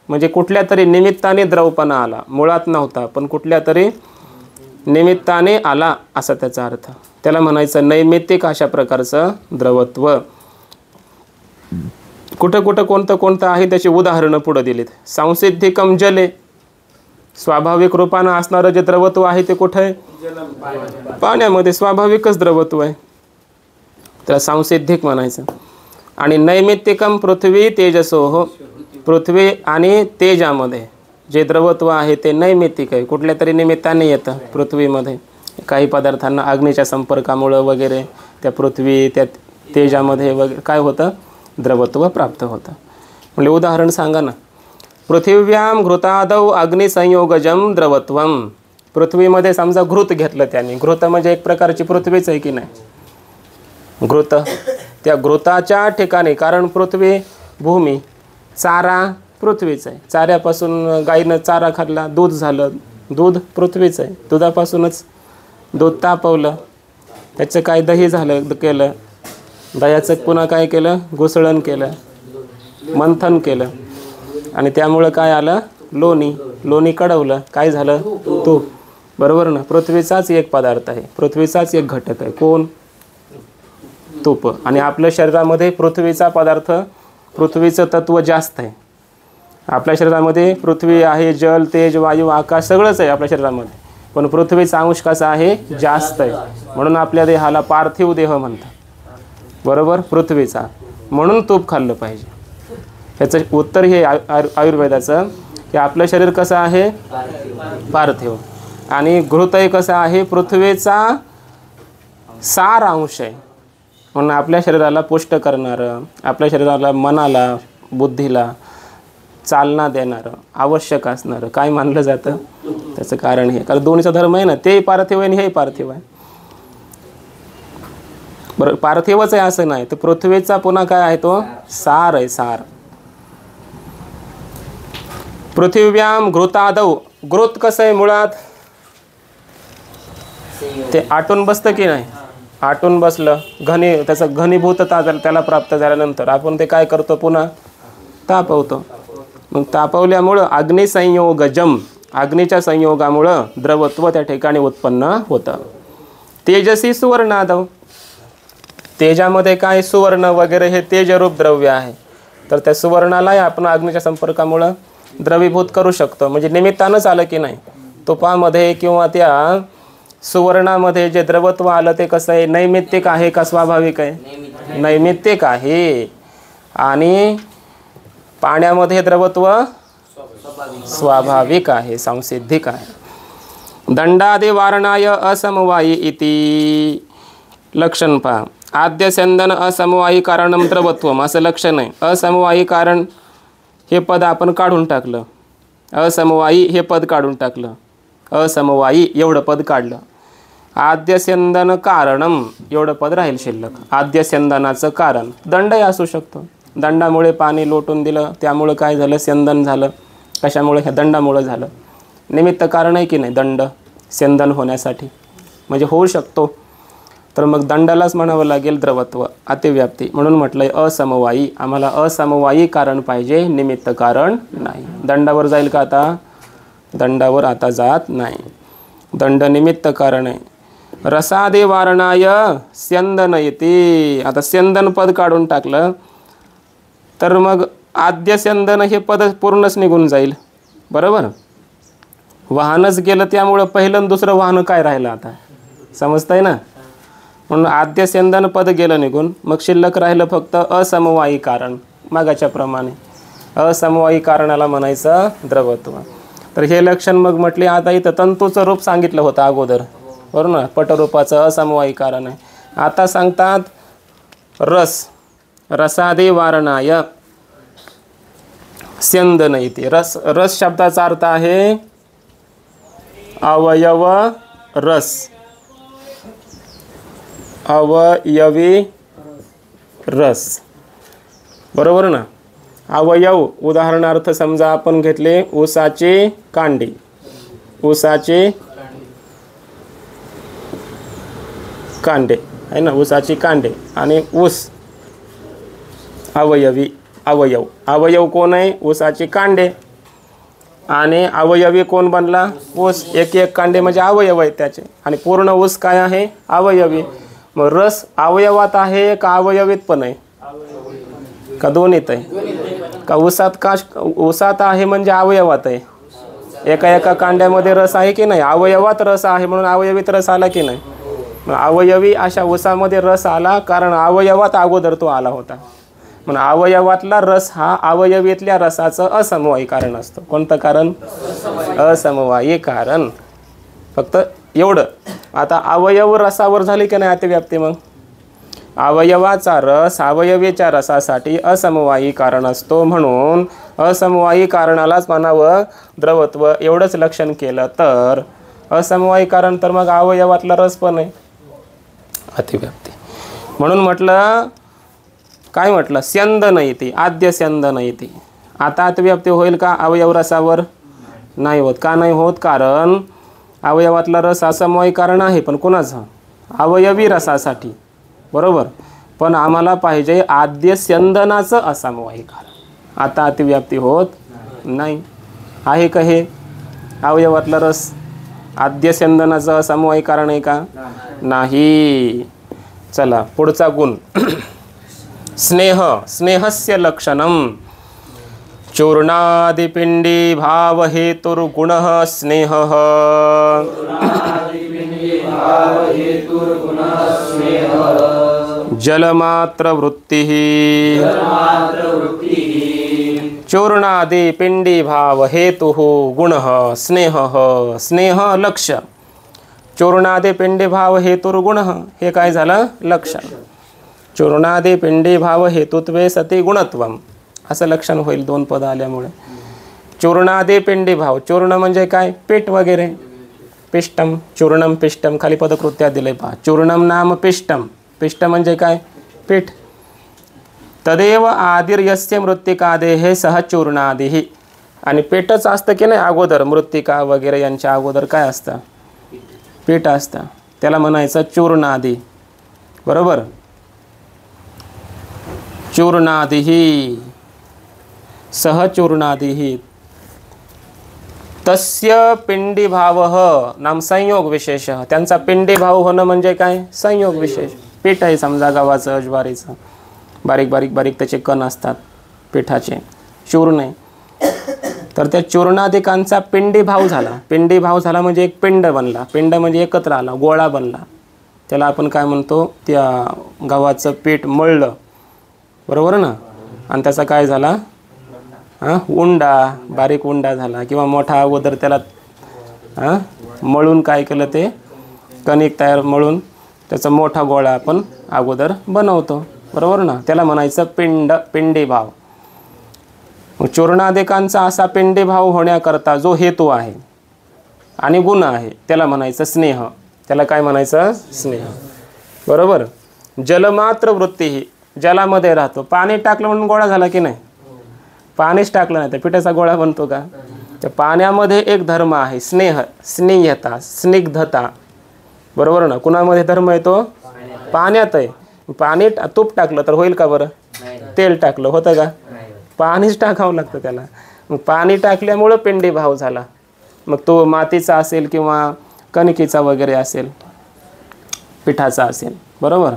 म्हणजे कुठल्या तरी निमित्ताने द्रवपणा आला, मुळात नव्हता पण कुठल्या तरी निमित्ताने आला असा त्याचा अर्थ. त्याला म्हणायचं नैमित्तिक अशा प्रकारचं द्रवत्व. कुठं कुठं कोणतं कोणतं आहे त्याची उदाहरणं पुढे दिलीत. सांसिद्धिकम जले, स्वाभाविक रूपानं असणारं जे द्रवत्व आहे ते कुठं आहे? पाण्यामध्ये स्वाभाविकच द्रवत्व आहे, त्याला सांसिद्धिक म्हणायचं. आणि नैमित्तिकम पृथ्वी तेजसोह, पृथ्वी आणि तेजामध्ये जे द्रवत्व आहे ते नैमित्तिक आहे, कुठल्या तरी निमित्ताने येतं पृथ्वीमध्ये. काही पदार्थांना अग्नीच्या संपर्कामुळं वगैरे त्या पृथ्वी त्या तेजामध्ये वगैरे काय होतं? द्रवत्व प्राप्त होतं. म्हणजे उदाहरण सांगा ना. पृथिव्याम घृतादौ अग्निसंयोगजम द्रवत्वम, पृथ्वीमध्ये समजा घृत घेतलं त्याने, घृत म्हणजे एक प्रकारची पृथ्वीच आहे की नाही, घृत. त्या घृताच्या ठिकाणी, कारण पृथ्वी भूमी, चारा पृथ्वीच आहे, चाऱ्यापासून गाईनं चारा खाल्ला, दूध झालं, दूध पृथ्वीच आहे, दुधापासूनच दूध तापवलं, त्याचं काय दही झालं केलं, दह्याचं पुन्हा काय केलं? घुसळण केलं, मंथन केलं, आणि त्यामुळं काय आलं? लोणी, लोणी कडवलं, काय झालं? तूप. बरोबर ना. पृथ्वीचाच एक पदार्थ आहे, पृथ्वीचाच एक घटक आहे, कोण? तूप. आणि आपल्या शरीरामध्ये पृथ्वीचा पदार्थ, पृथ्वीचं तत्व जास्त आहे. आपल्या शरीरामध्ये पृथ्वी आहे, जल, तेज, वायू, आकाश सगळंच आहे आपल्या शरीरामध्ये, पण पृथ्वीचा अंश कसा आहे? जास्त आहे. म्हणून आपल्या देहाला पार्थिव देह म्हणतात, बरोबर, पृथ्वीचा. म्हणून तूप खाल्लं पाहिजे. ह्याचं उत्तर हे आयुर्वेदाचं, की आपलं शरीर कसं आहे? पार्थिव. आणि घृतही कसं आहे? पृथ्वीचा सार अंश आहे. म्हणून आपल्या शरीराला पुष्ट करणारं, आपल्या शरीराला, मनाला, बुद्धीला चालना देणारं, आवश्यक असणारं काय मानलं जातं? त्याचं कारण हे, कारण दोन्हीचा धर्म आहे ना, ते पार्थिव आहे आणि हे पार्थिव आहे. बरं, पार्थिवच आहे असं नाही, तर पृथ्वीचा पुन्हा काय आहे? तो सार आहे, सार. पृथिव्याम घृतादौ, घृत कसं आहे मुळात? ते आटून बसतं की नाही? आटून बसलं, त्याचं घनीभूतता त्याला प्राप्त झाल्यानंतर आपण ते काय करतो? पुन्हा तापवतो. मग तापवल्यामुळं अग्निसंयोगजम, अग्नीच्या संयोगामुळं द्रवत्व त्या ठिकाणी उत्पन्न होतं. तेजसी सुवर्णादौ, तेजामध्ये काय? सुवर्ण वगैरे हे तेजरूप द्रव्य आहे, तर त्या सुवर्णालाही आपण अग्नीच्या संपर्कामुळं द्रवीभूत करू शकतो. म्हणजे निमित्तानंच आलं की नाही. तुपामध्ये किंवा त्या सुवर्णामध्ये जे द्रवत्व आलं ते कसं आहे? नैमित्तिक आहे का स्वाभाविक आहे? नैमित्तिक आहे. आणि पाण्यामध्ये द्रवत्व स्वाभाविक आहे, सांसिद्धिक आहे. दंडादि वारणाय असमवायी इति, लक्षण पहा. आद्यस्यंदन असमवायी कारणम द्रवत्वम, असं लक्षण आहे. असमवायी कारण हे पद आपण काढून टाकलं, असमवायी हे पद काढून टाकलं, असमवायी एवढं पद काढलं. आद्यस्यंदन कारणम एवढं पद राहील शिल्लक. आद्यस्यंदनाचं कारण दंडही असू शकतो. दंडामुळे पाणी लोटून दिलं, त्यामुळं काय झालं? स्यंदन झालं. कशामुळे? ह्या दंडामुळं झालं. निमित्त कारण आहे की नाही दंड स्यंदन होण्यासाठी, म्हणजे होऊ शकतो. तर मग दंडालाच म्हणावं लागेल द्रवत्व, अतिव्याप्ती. म्हणून म्हटलंय असमवायी. आम्हाला असमवायी कारण पाहिजे, निमित्त कारण नाही. दंडावर जाईल का आता? दंडावर आता जात नाही. दंड निमित्त कारण आहे. रसादे वारणाय स्यंदन येते. आता स्यंदन पद काढून टाकलं तर मग आद्य स्यंदन हे पद पूर्णच निघून जाईल, बरोबर. वाहनच गेलं, त्यामुळं पहिलं आणि दुसरं वाहन काय राहिलं आता? समजतंय ना. म्हणून आद्य स्यंदन पद गेलं निघून, मग शिल्लक राहिलं फक्त असमवायी कारण. मागाच्या प्रमाणे असमवायी कारणाला म्हणायचं द्रवत्व. तर हे लक्षण मग म्हटले. आता इथं तंतूचं रूप सांगितलं होतं अगोदर, बरोबर ना. पटरूपाचं असमवायी कारण आहे. आता सांगतात रस. रसादे वारणाय स्यंदन इति. रस, रस शब्दाचा अर्थ आहे अवयव रस, अवयवी रस, बरोबर ना. अवयव उदाहरणार्थ समजा आपण घेतले ऊसाचे कांडे, ऊसाचे कांडे आहे ना, ऊसाची कांडे आणि ऊस अवयवी. अवयव, अवयव कोण आहे? ऊसाची कांडे. आणि अवयवी कोण बनला? ऊस. एक एक कांडे म्हणजे अवयव आहेत त्याचे, आणि पूर्ण ऊस काय आहे? अवयवी. मग रस अवयवात आहे का अवयवीत पण आहे का दोन्हीत आहे? का ऊसात आहे म्हणजे अवयवात आहे? एका एका कांड्यामध्ये रस आहे की नाही? अवयवात रस आहे म्हणून अवयवीत रस आला की नाही? मग अवयवी अशा ऊसामध्ये रस आला कारण अवयवात अगोदर तो आला होता. म्हणून अवयवातला रस हा अवयवीतल्या रसाचं असमवायी कारण असतं. कोणतं कारण? असमवायी कारण. फक्त एवढं. आता अवयव रसावर झाली की नाही अतिव्याप्ती? मग अवयवाचा रस अवयवीच्या रसासाठी असमवायी कारण असतो, म्हणून असमवायी कारणालाच म्हणावं द्रवत्व. एवढंच लक्षण केलं तर असमवायी कारण, तर मग अवयवातला रस पण आहे अतिव्याप्ती. म्हणून म्हटलं काय म्हटलं? स्यंद नाही ती, आद्य स्यंद नाही ती. आता अतिव्याप्ती होईल का अवयव रसावर? नाही होत. का नाही होत? कारण अवयवातला रस असमवायी कारण आहे, पण कोणाचा? अवयवी रसासाठी. बरोबर. पण आम्हाला पाहिजे आद्य स्यंदनाचं असमवायी कारण. आता अतिव्याप्ती होत नाही. आहे का हे अवयवातला रस आद्य स्यंदनाचं असमवायी कारण आहे का? नाही. चला पुढचा गुण. स्नेह. स्नेहस्य लक्षणम चूर्णादिपिंडी भाव हेतुर्गुणः स्नेहः. जलमात्र वृत्तिः. चूर्णादि पिंडी भाव हेतुः गुणः स्नेहः. स्नेह लक्ष्य. चूर्णादि पिंडी भाव हेतुर्गुणः. हे काय झालं? लक्षण. चूर्णादि पिंडी भाव हेतुत्वे सती गुणत्वम असं लक्षण होईल दोन पद आल्यामुळे. चूर्णादि पिंडी भाव. चूर्ण म्हणजे काय? पीठ वगैरे. पिष्टम. चूर्णम पिष्टम. खाली पदकृत्यात दिले पहा. चूर्णम नाम पिष्टम. पिष्ट म्हणजे काय? पीठ. तदेव आदिर्यस्य मृत्तिकादेः सह चूर्णादिः. आणि पीठच असतं की नाही अगोदर? मृत्तिका वगैरे यांच्या अगोदर काय असतं? पीठ असतं. त्याला म्हणायचं चूर्णादि. बरोबर. चूर्णादिः सह चूर्णादिः. तस्य पिंडी भावः नाम संयोग विशेष. त्यांचा पिंडी भाव होणं म्हणजे काय? संयोग विशेष. पीठ आहे समजा गव्हाचं ज्वारीचं, बारीक बारीक बारीक त्याचे कण असतात पिठाचे, चूर्ण आहे. तर त्या चूर्णादिकांचा पिंडी भाव झाला. पिंडी भाव झाला म्हणजे एक पिंड बनला. पिंड म्हणजे एकत्र आला, गोळा बनला. त्याला आपण काय म्हणतो? त्या गव्हाचं पीठ मळलं. बरोबर ना? आणि त्याचा काय झाला? उंडा, बारीक उंडा झाला. किंवा मोठा अगोदर त्याला मळून काय केलं? ते कणिक तयार मळून त्याचा मोठा गोळा आपण अगोदर बनवतो. बरोबर ना? त्याला म्हणायचं पिंड, पिंडी भाव. मग चूर्णादिकांचा असा पिंडी भाव होण्याकरता जो हेतू आहे आणि गुण आहे त्याला म्हणायचं स्नेह. त्याला काय म्हणायचं? स्नेह. बरोबर. जलमात्र वृत्ती. जलामध्ये राहतो. पाणी टाकलं म्हणून गोळा झाला की नाही? पाणीच टाकलं नाही तर पिठाचा गोळा बनतो का? त्या पाण्यामध्ये एक धर्म आहे स्नेह, स्नेहता, स्निग्धता. बरोबर ना? कुणामध्ये धर्म येतो? पाण्यात आहे. पाणी तूप टाकलं तर होईल का बरं? तेल टाकलं होतं का? पाणीच टाकावं लागतं त्याला. मग पाणी टाकल्यामुळं पिंडी भाव झाला. मग तो मातीचा असेल किंवा कणकीचा वगैरे असेल, पिठाचा असेल. बरोबर.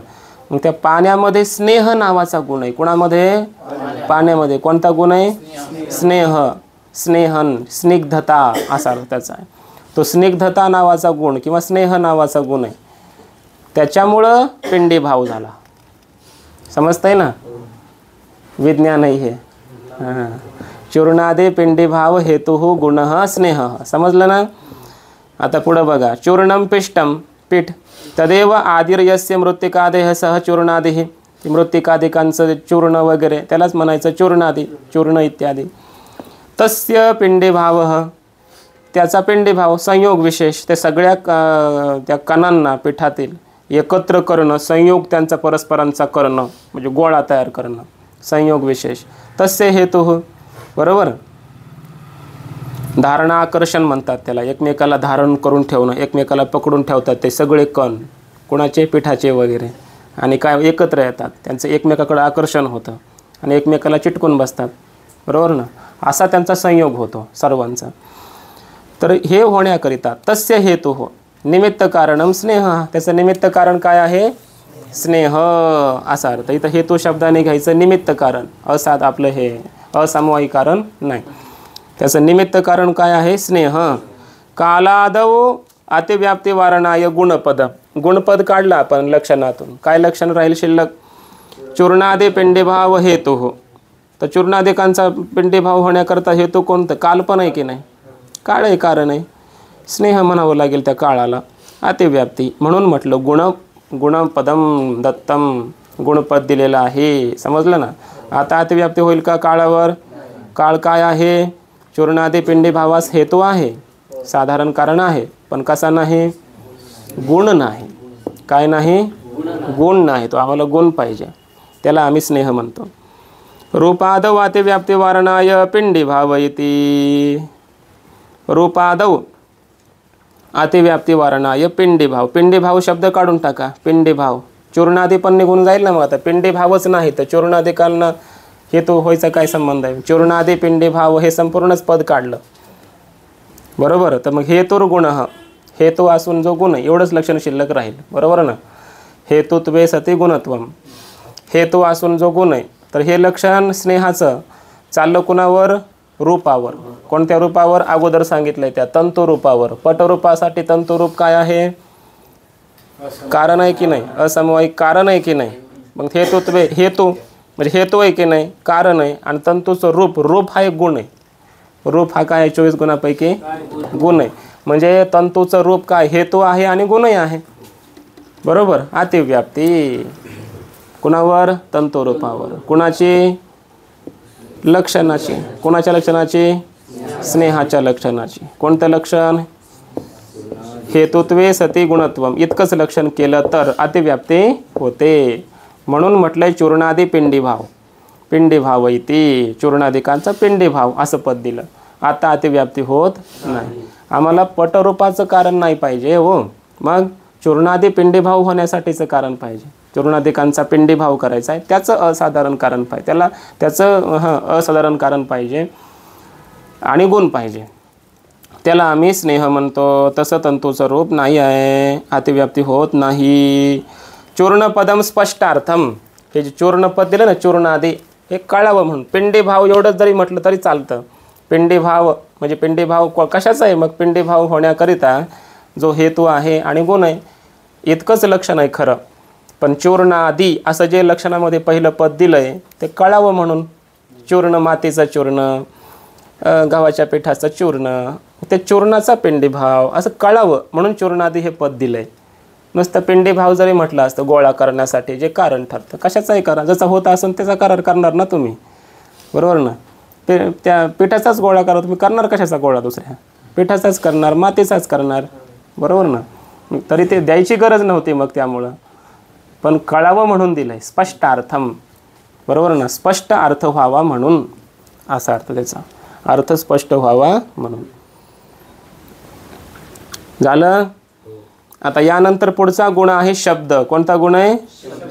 मग त्या पाण्यामध्ये स्नेह नावाचा गुण आहे. कुणामध्ये? पाण्यामध्ये. कोणता गुण आहे? स्नेह, स्नेहन, स्निग्धता असा त्याचा आहे. तो स्निग्धता नावाचा गुण किंवा स्नेह नावाचा गुण आहे. त्याच्यामुळं पिंडी भाव झाला. समजतंय ना? विज्ञान आहे हे. चूर्णादि पिंडी भाव हेतु गुणः स्नेह. समजलं ना? आता पुढं बघा. चूर्णम पिष्टम. पीठ. तदेव आदिर्यस्य मृत्तिकादेः सह चूर्णादिः. मृत्तिकादिकांचं चूर्ण वगैरे त्यालाच म्हणायचं चूर्णादि, चूर्ण इत्यादी. तस्य पिंडी भावः. त्याचा पिंडी भाव संयोग विशेष. ते सगळ्या त्या कणांना पिठातील एकत्र करणं, संयोग त्यांचा परस्परांचा करणं म्हणजे गोळा तयार करणं, संयोग विशेष. तस्य हेतु. बरोबर. धारणा आकर्षण म्हणतात त्याला. एकमेकाला धारण करून ठेवणं, एकमेकाला पकडून ठेवतात ते सगळे कण. कुणाचे? पिठाचे वगैरे. आणि काय एकत्र येतात, त्यांचं एकमेकाकडे आकर्षण होतं आणि एकमेकाला चिटकून बसतात. बरोबर ना? असा त्यांचा संयोग होतो सर्वांचा. तर हे होण्याकरिता तस्य हेतू हो निमित्त कारणम स्नेह, त्याचं निमित्त कारण काय आहे? स्नेह असा अर्थ. इथं हेतू शब्दाने घ्यायचं निमित्त कारण, आपलं हे असमवायी कारण नाही. त्याचं निमित्त कारण काय आहे? स्नेह. कालादौ अतिव्याप्ती वारणाय गुणपद, गुणपद काढला आपण लक्षणातून. काय लक्षण राहील शिल्लक? चूर्णादे पिंडीभाव हेतू हो. तर चूर्णादिकांचा पिंडीभाव होण्याकरता हेतू कोणतं? काल पण आहे की नाही? काळ आहे, कारण आहे. स्नेह म्हणावं लागेल त्या काळाला. अतिव्याप्ती म्हणून म्हटलं गुणपदम दत्तम, गुणपद दिलेलं आहे. समजलं ना? आता अतिव्याप्ती होईल का काळावर? काळ काय आहे? चूर्णादि पिंडी भावास हेतू आहे, साधारण कारण आहे, पण कसा नाही? गुण नाही. काय नाही? गुण नाही. तो आम्हाला गुण पाहिजे, त्याला आम्ही स्नेह म्हणतो. रूपादौ अतिव्याप्ती वारणाय पिंडी भाव इति. रूपादौ अतिव्याप्ती वारणाय पिंडी भाव. पिंडी भाव शब्द काढून टाका. पिंडी भाव चूर्णादि पण निघून जाईल ना. मग आता पिंडी भावच नाही तर चूर्णादिकांना हेतू व्हायचा काय संबंध आहे? चूर्णादि पिंडी भाव हे संपूर्णच पद काढलं, बरोबर. तर मग हेतुर गुण, हेतू असून जो गुण आहे एवढंच लक्षण शिल्लक राहील, बरोबर ना. हेतुत्वे सती गुणत्वम, हेतू असून जो गुण आहे. तर हे लक्षण स्नेहाचं चाललं कुणावर? रूपावर. कोणत्या रूपावर? अगोदर सांगितलंय त्या तंतुरूपावर. पटरूपासाठी तंतुरूप काय आहे? कारण आहे की नाही? असमवायिक कारण आहे की नाही? मग हेतुत्वे, हेतू म्हणजे हेतू आहे की नाही? कारण आहे. आणि तंतूचं रूप, रूप हा एक गुण आहे. रूप हा काय आहे? 24 गुणापैकी गुण आहे. म्हणजे तंतूचं रूप काय? हेतू आहे आणि गुणही आहे, बरोबर. अतिव्याप्ती कुणावर? तंतुरूपावर. कुणाची? लक्षणाची. कुणाच्या लक्षणाची? स्नेहाच्या लक्षणाची. कोणतं लक्षण? हेतुत्वे सती गुणत्वम. इतकंच लक्षण केलं तर अतिव्याप्ती होते. म्हणून म्हटलंय चूर्णादि पिंडी भाव. पिंडी भाव इति, चूर्णादिकांचा पिंडी भाव असं पद दिलं. आता अतिव्याप्ती होत नाही. आम्हाला पटरूपाचं कारण नाही पाहिजे हो. मग चूर्णादि पिंडी भाव होण्यासाठीचं कारण पाहिजे. चूर्णादिकांचा पिंडी भाव करायचा आहे, त्याचं असाधारण कारण पाहिजे. त्याचं असाधारण कारण पाहिजे आणि गुण पाहिजे. त्याला आम्ही स्नेह म्हणतो. तसं तंतूचं रूप नाही आहे, अतिव्याप्ती होत नाही. चूर्णपदम स्पष्टार्थम, हे जे चूर्णपद दिलं ना, चूर्णादि, हे कळावं म्हणून. पिंडी भाव एवढंच जरी म्हटलं तरी चालतं. पिंडी भाव म्हणजे पिंडी भाव कशाचा आहे? मग पिंडी भाव होण्याकरिता जो हेतू आहे आणि गुण आहे इतकंच लक्षण आहे खरं. पण चूर्णादि असं जे लक्षणामध्ये पहिलं पद दिलं आहे ते कळावं म्हणून. चूर्ण, मातीचं चूर्ण, गव्हाच्या पिठाचं चूर्ण, ते चूर्णाचा पिंडी भाव असं कळावं म्हणून चूर्णादि हे पद दिलं आहे. नुसतं पिंडी भाव जरी म्हटलं असतं गोळा करण्यासाठी जे कारण ठरतं, कशाचाही करा, जसा होत असेल त्याचा करार करणार ना तुम्ही, बरोबर ना. त्या पिठाचाच गोळा करा तुम्ही, करणार कशाचा गोळा? दुसऱ्या पिठाचाच करणार, मातीचाच करणार, बरोबर ना. तरी ते द्यायची गरज नव्हती मग त्यामुळं, पण कळावं म्हणून दिलंय. स्पष्टार्थम, बरोबर ना. स्पष्ट अर्थ व्हावा म्हणून, असा अर्थ त्याचा. अर्थ स्पष्ट व्हावा म्हणून. झालं. आता यानंतर पुढचा गुण आहे शब्द. कोणता गुण आहे?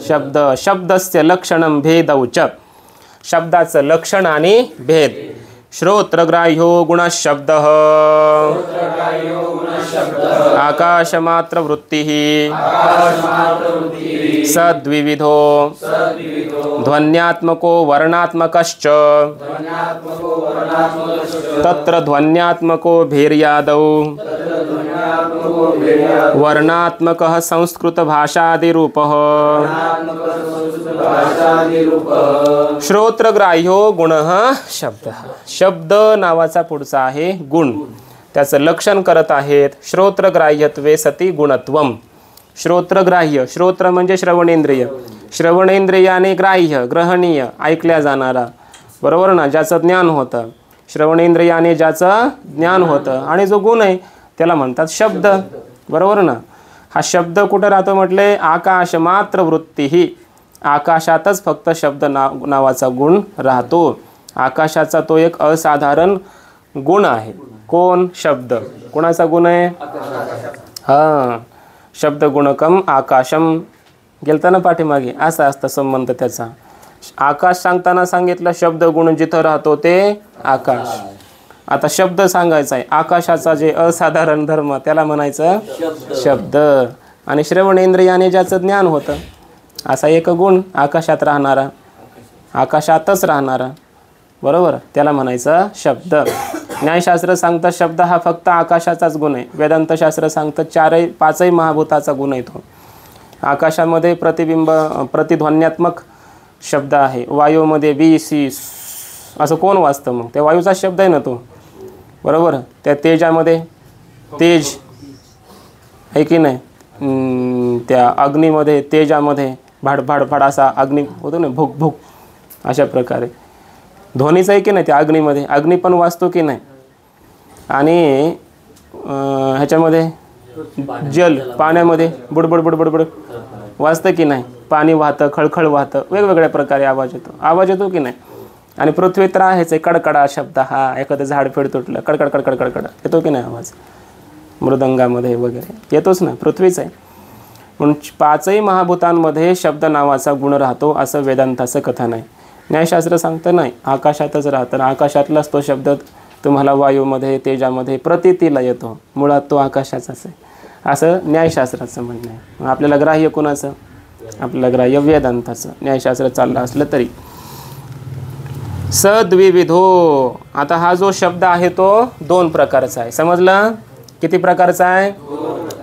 शब्द. शब्दस्य लक्षणम भेदौच, शब्दाचं लक्षण आणि भेद. श्रोत्रग्राह्यो गुणशब्द आकाशमात्र वृत्ति सद्विविधो ध्वन्यात्मको वर्णात्मकश्च तत्र ध्वन्यात्मको भेर्यादौ वर्णात्मकः संस्कृत भाषादिरूपः श्रोत्रग्राह्यो गुणः शब्द. शब्द नावाचा पुढचा आहे गुण. त्याचं लक्षण करत आहेत. श्रोत्रग्राह्यत्वे सती गुणत्वम. श्रोत्रग्राह्य, श्रोत्र म्हणजे श्रवणेंद्रिय, श्रवणेंद्रियाने ग्राह्य, ग्रहणीय, ऐकल्या जाणारा, बरोबर ना, ज्याचं ज्ञान होतं. श्रवणेंद्रियाने ज्याचं ज्ञान होतं आणि जो गुण आहे त्याला म्हणतात शब्द, बरोबर ना. हा शब्द कुठं राहतो म्हटले? आकाश मात्र वृत्ती ही, आकाशातच फक्त शब्द नावाचा गुण राहतो. आकाशाचा तो एक असाधारण गुण आहे. कोण? शब्द. कोणाचा गुण आहे? हां, शब्द गुणकम आकाशम. गेलता ना पाठीमागे, असा असता संबंध त्याचा. आकाश सांगताना सांगितलं शब्द गुण जिथं राहतो ते आकाश. आता शब्द सांगायचा आहे. आकाशाचा जे असाधारण धर्म त्याला म्हणायचं शब्द. आणि श्रवणेंद्रियाने ज्याचं ज्ञान होतं असा एक गुण आकाशात राहणारा, आकाशातच राहणारा, बरोबर, त्याला म्हणायचं शब्द. न्यायशास्त्र सांगतं शब्द हा फक्त आकाशाचाच गुण आहे. वेदांतशास्त्र सांगतं पाचही महाभूताचा गुण आहे तो. आकाशामध्ये प्रतिध्वन्यात्मक शब्द आहे. वायूमध्ये बी सी असं कोण वाचतं मग? त्या वायूचा शब्द आहे ना तो, बरोबर. त्या तेजामध्ये तेज आहे की नाही, त्या अग्नीमध्ये तेजामध्ये भाड भाड भाड असा अग्नी होतो ना, भूक भूक अशा प्रकारे. ध्वनीचं आहे की नाही त्या अग्नीमध्ये, अग्नी पण वाचतो की नाही. आणि ह्याच्यामध्ये जल पाण्यामध्ये बुडबुड बुडबुड वाजतं की नाही, पाणी वाहतं, खळखळ वाहतं, वेगवेगळ्या प्रकारे आवाज येतो की नाही. आणि पृथ्वी तर आहेच आहे, कडकडा शब्द हा, एखादं झाड फेड तुटलं कडकड कडकड कडकड येतो की नाही आवाज, मृदंगामध्ये वगैरे येतोच ना, पृथ्वीच आहे. म्हणून पाचही महाभूतांमध्ये शब्द नावाचा गुण राहतो असं वेदांताचं कथन आहे. न्यायशास्त्र सांगतं नाही, आकाशातच राहतं. आकाशातलाच तो शब्द तुम्हाला वायूमध्ये तेजामध्ये प्रतीतीला येतो, मुळात तो आकाशाचाच आहे असं न्यायशास्त्राचं म्हणणं आहे. मग आपल्याला ग्राह्य कोणाचं? आपल्याला ग्राह्य वेदांताचं. न्यायशास्त्र चाललं असलं तरी. सद्विविधो. आता हा जो शब्द आहे तो दोन प्रकारचा आहे. समजलं? किती प्रकारचा आहे?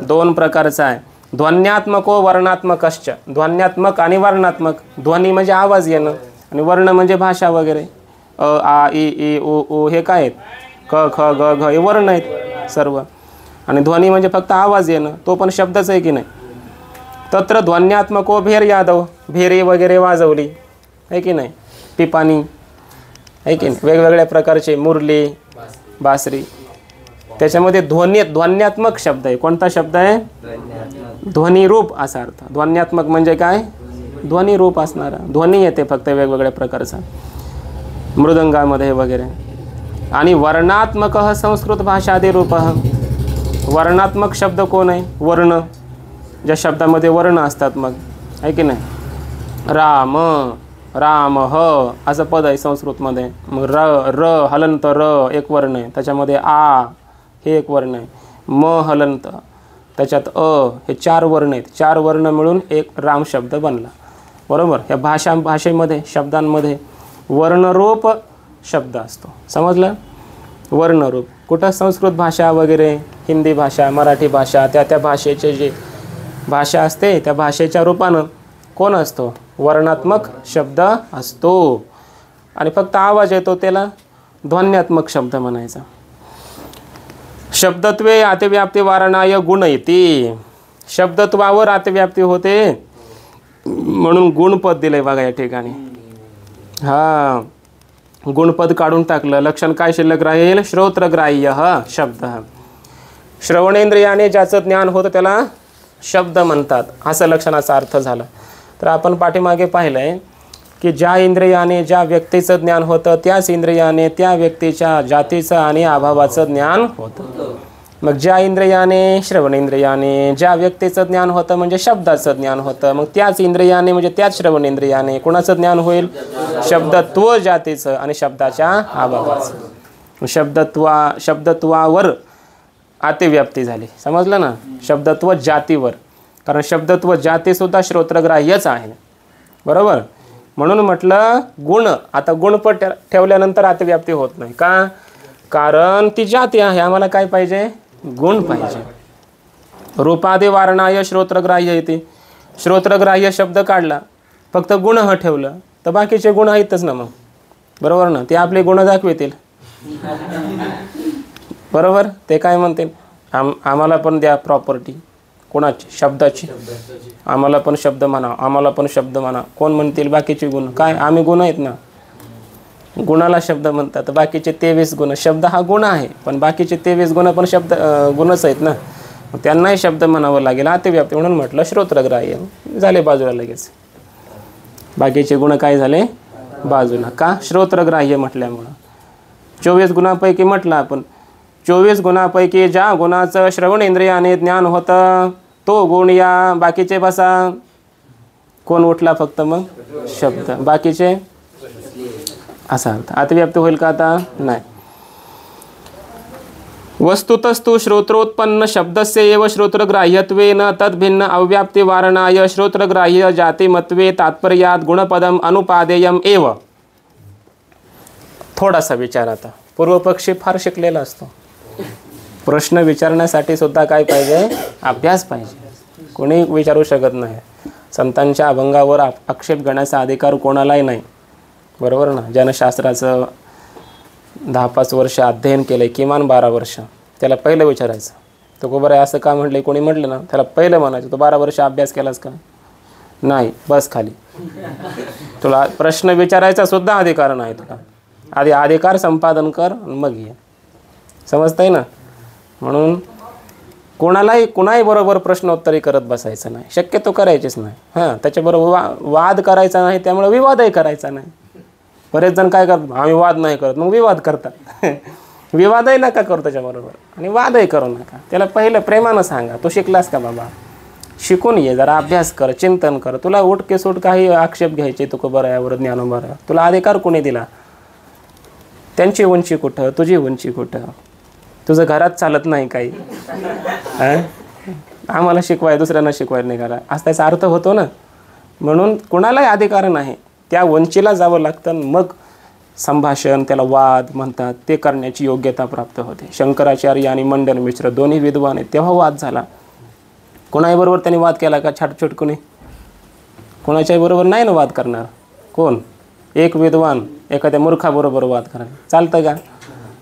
दोन प्रकारचा आहे. ध्वन्यात्मको वर्णात्मकश्च. ध्वन्यात्मक आणि वर्णात्मक. ध्वनी म्हणजे आवाज येणं आणि वर्ण म्हणजे भाषा वगैरे. अ आ इ ई उ ऊ हे काय आहेत? क ख ग घ हे वर्ण आहेत सर्व. आणि ध्वनी म्हणजे फक्त आवाज येणं, तो पण शब्दच आहे की नाही. तत्र ध्वन्यात्मको भेर यादव. भेरी वगैरे वाजवली आहे की नाही, पिपाणी आहे की नाही, वेगवेगळ्या प्रकारचे मुरली बासरी. त्याच्यामध्ये ध्वन्यात्मक शब्द आहे. कोणता शब्द आहे? ध्वनिरूप असा अर्थ. ध्वन्यात्मक म्हणजे काय? ध्वनिरूप असणारा. ध्वनी येते फक्त वेगवेगळ्या प्रकारचा मृदंगामध्ये वगैरे. आणि वर्णात्मक संस्कृत भाषादि रूप. वर्णात्मक शब्द कोण आहे? वर्ण. ज्या शब्दामध्ये वर्ण असतात मग आहे की नाही. राम, राम ह असं पद आहे संस्कृतमध्ये. मग र हलंत र एक वर्ण आहे, त्याच्यामध्ये आ हे एक वर्ण आहे, म हलंत, त्याच्यात अ, हे चार वर्ण आहेत. चार वर्ण मिळून एक राम शब्द बनला, बरोबर. या भाषेमध्ये शब्दांमध्ये वर्णरूप शब्द असतो. समजलं? वर्णरूप. कुठं? संस्कृत भाषा वगैरे, हिंदी भाषा, मराठी भाषा, त्या भाषेचे जे भाषा असते त्या भाषेच्या रूपानं कोण असतो? वर्णात्मक शब्द असतो. आणि फक्त आवाज येतो त्याला ध्वन्यात्मक शब्द म्हणायचा. शब्दत्वे अतिव्याप्ती वारणाय गुण येते. शब्दत्वावर अतिव्याप्ती होते म्हणून गुणपद दिलंय बघा या ठिकाणी. हा, गुणपद काढून टाकलं. लक्षण काय शिल्लक राहील? श्रोत्रग्राह्य शब्द. श्रवणेंद्रियाने ज्याचं ज्ञान होतं त्याला शब्द म्हणतात असं लक्षणाचा अर्थ झाला. तर आपण पाठीमागे पाहिलंय की ज्या इंद्रियाने ज्या व्यक्तीचं ज्ञान होतं त्याच इंद्रियाने त्या व्यक्तीच्या जातीचं आणि अभावाचं ज्ञान होतं. मग ज्या इंद्रियाने, श्रवणेंद्रियाने ज्या व्यक्तीचं ज्ञान होतं म्हणजे शब्दाचं ज्ञान होतं, मग त्याच इंद्रियाने म्हणजे त्याच श्रवणेंद्रियाने कोणाचं ज्ञान होईल? शब्दत्व जातीचं आणि शब्दाच्या अभावाचं. शब्दत्वावर अतिव्याप्ती झाली. समजलं ना? शब्दत्व जातीवर. कारण शब्दत्व जातीसुद्धा श्रोत्रग्राह्यच आहे, बरोबर. म्हणून म्हटलं गुण. आता गुणपद ठेवल्यानंतर अतिव्याप्ती होत नाही. का? कारण ती जाती आहे. आम्हाला काय पाहिजे? गुण पाहिजे. रूपादि वारणाय श्रोत्रग्राह्य येते. श्रोत्रग्राह्य शब्द काढला, फक्त गुण ठेवलं तर बाकीचे गुण आहेतच ना मग, बरोबर ना. ते आपले गुण दाखवतील, बरोबर. ते काय म्हणतील? आम्हाला पण द्या प्रॉपर्टी. कोणाची? शब्दाची. आम्हाला पण शब्द म्हणा, आम्हाला पण शब्द म्हणा. कोण म्हणतील? बाकीचे गुण. काय? आम्ही गुण आहेत ना. गुणाला शब्द म्हणतात. बाकीचे 23 गुण. शब्द हा गुण आहे पण बाकीचे 23 गुण पण शब्द गुणच आहेत ना. त्यांनाही शब्द म्हणावं लागेल. अतिव्याप्ती म्हणून म्हटलं श्रोत्रग्राह्य झाले बाजूला लगेच. बाकीचे गुण काय झाले? बाजूला. का? श्रोत्रग्राह्य म्हटल्यामुळं. 24 गुणांपैकी म्हटलं आपण, 24 गुणांपैकी ज्या गुणाचं श्रवण इंद्रियाने ज्ञान होतं तो गुण या. बाकीचे बसा कोण उठला फक्त मग शब्द, बाकीचे असा अर्थ. अतिव्याप्ती होईल का आता? नाही. वस्तुतस्तु श्रोत्रोत्पन्न शब्दस्य एव श्रोत्रग्राह्यत्वेन तद्भिन्न अव्याप्ति वारणाय श्रोत्रग्राह्य जातिमत्वे तात्पर्यात गुणपदम अनुपादेयम एव. थोडासा विचार आता. पूर्वपक्षी फार शिकलेला असतो. प्रश्न विचारण्यासाठी सुद्धा काय पाहिजे? अभ्यास पाहिजे. कोणी विचारू शकत नाही. संतांच्या अभंगावर आक्षेप घेण्याचा अधिकार कोणालाही नाही. बरोबर ना? ज्यानं शास्त्राचं 10-5 वर्ष अध्ययन केलं आहे, किमान 12 वर्ष, त्याला पहिलं विचारायचं तो को बरं आहे असं का म्हटलं. कोणी म्हटलं ना त्याला पहिलं म्हणायचं, तो 12 वर्ष अभ्यास केलास का? नाही, बस खाली. तुला प्रश्न विचारायचा सुद्धा अधिकार नाही तुला. आधी अधिकार संपादन कर मग ये. समजतंय ना? म्हणून कुणाही बरोबर प्रश्नोत्तरी करत बसायचं नाही, शक्यतो करायचीच नाही. हां, त्याच्याबरोबर वाद करायचा नाही, त्यामुळे विवादही करायचा नाही. बरेच जण काय करतात, आम्ही वाद नाही करत, मग विवाद करतात. विवादही नका करू त्याच्याबरोबर आणि वादही करू नका. त्याला पहिलं प्रेमानं सांगा, तू शिकलास का बाबा? शिकून ये, जरा अभ्यास कर, चिंतन कर. तुला उठ के सूट काही आक्षेप घ्यायचे, तुको बरं यावर ज्ञान बरं, तुला अधिकार कोणी दिला? त्यांची उंची कुठं, तुझी उंची कुठं? तुझं घरात चालत नाही काही. आम्हाला शिकवाय, दुसऱ्यांना शिकवायला निघाला, असं त्याचा अर्थ होतो ना. म्हणून कुणालाही अधिकार नाही. त्या उंचीला जावं लागतं, मग संभाषण, त्याला वाद म्हणतात, ते करण्याची योग्यता प्राप्त होते. शंकराचार्य आणि मंडन मिश्र दोन्ही विद्वान आहेत, तेव्हा वाद झाला. कोणाही बरोबर त्यांनी वाद केला का? छाटछुटकुनी कोणाच्याही बरोबर नाही ना वाद करणार कोण. एक विद्वान एखाद्या मूर्खाबरोबर वाद करायला चालतं का?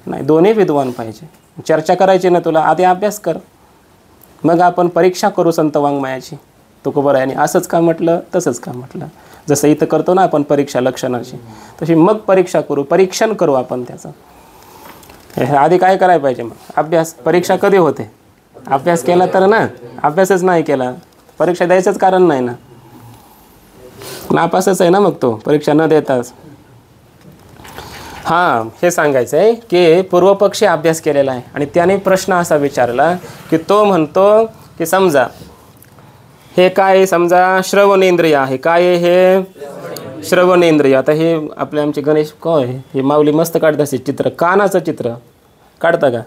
नाही, दोन्ही विद्वान पाहिजे. चर्चा करायची ना तुला, आधी अभ्यास कर, मग आपण परीक्षा करू संत वाङ्मयाची. तुको बरं आहे आणि असंच का म्हटलं, तसंच का म्हटलं. जसं इथं करतो ना आपण परीक्षा लक्षणाची, तशी मग परीक्षा करू, परीक्षण करू आपण त्याचं. आधी काय करायला पाहिजे? मग अभ्यास. परीक्षा कधी होते? अभ्यास केला तर ना. अभ्यासच नाही केला, परीक्षा द्यायचंच कारण नाही ना. नापासच आहे ना मग तो, परीक्षा न देताच. हां, हे सांगायचं आहे की पूर्वपक्षी अभ्यास केलेला आहे आणि त्याने प्रश्न असा विचारला की तो म्हणतो की समजा हे काय, समजा श्रवणेंद्रिय आहे. काय आहे हे? श्रवणेंद्रिय. आता हे आपले आमचे गणेश काय हे माऊली मस्त काढत असे चित्र, कानाचं चित्र काढता का?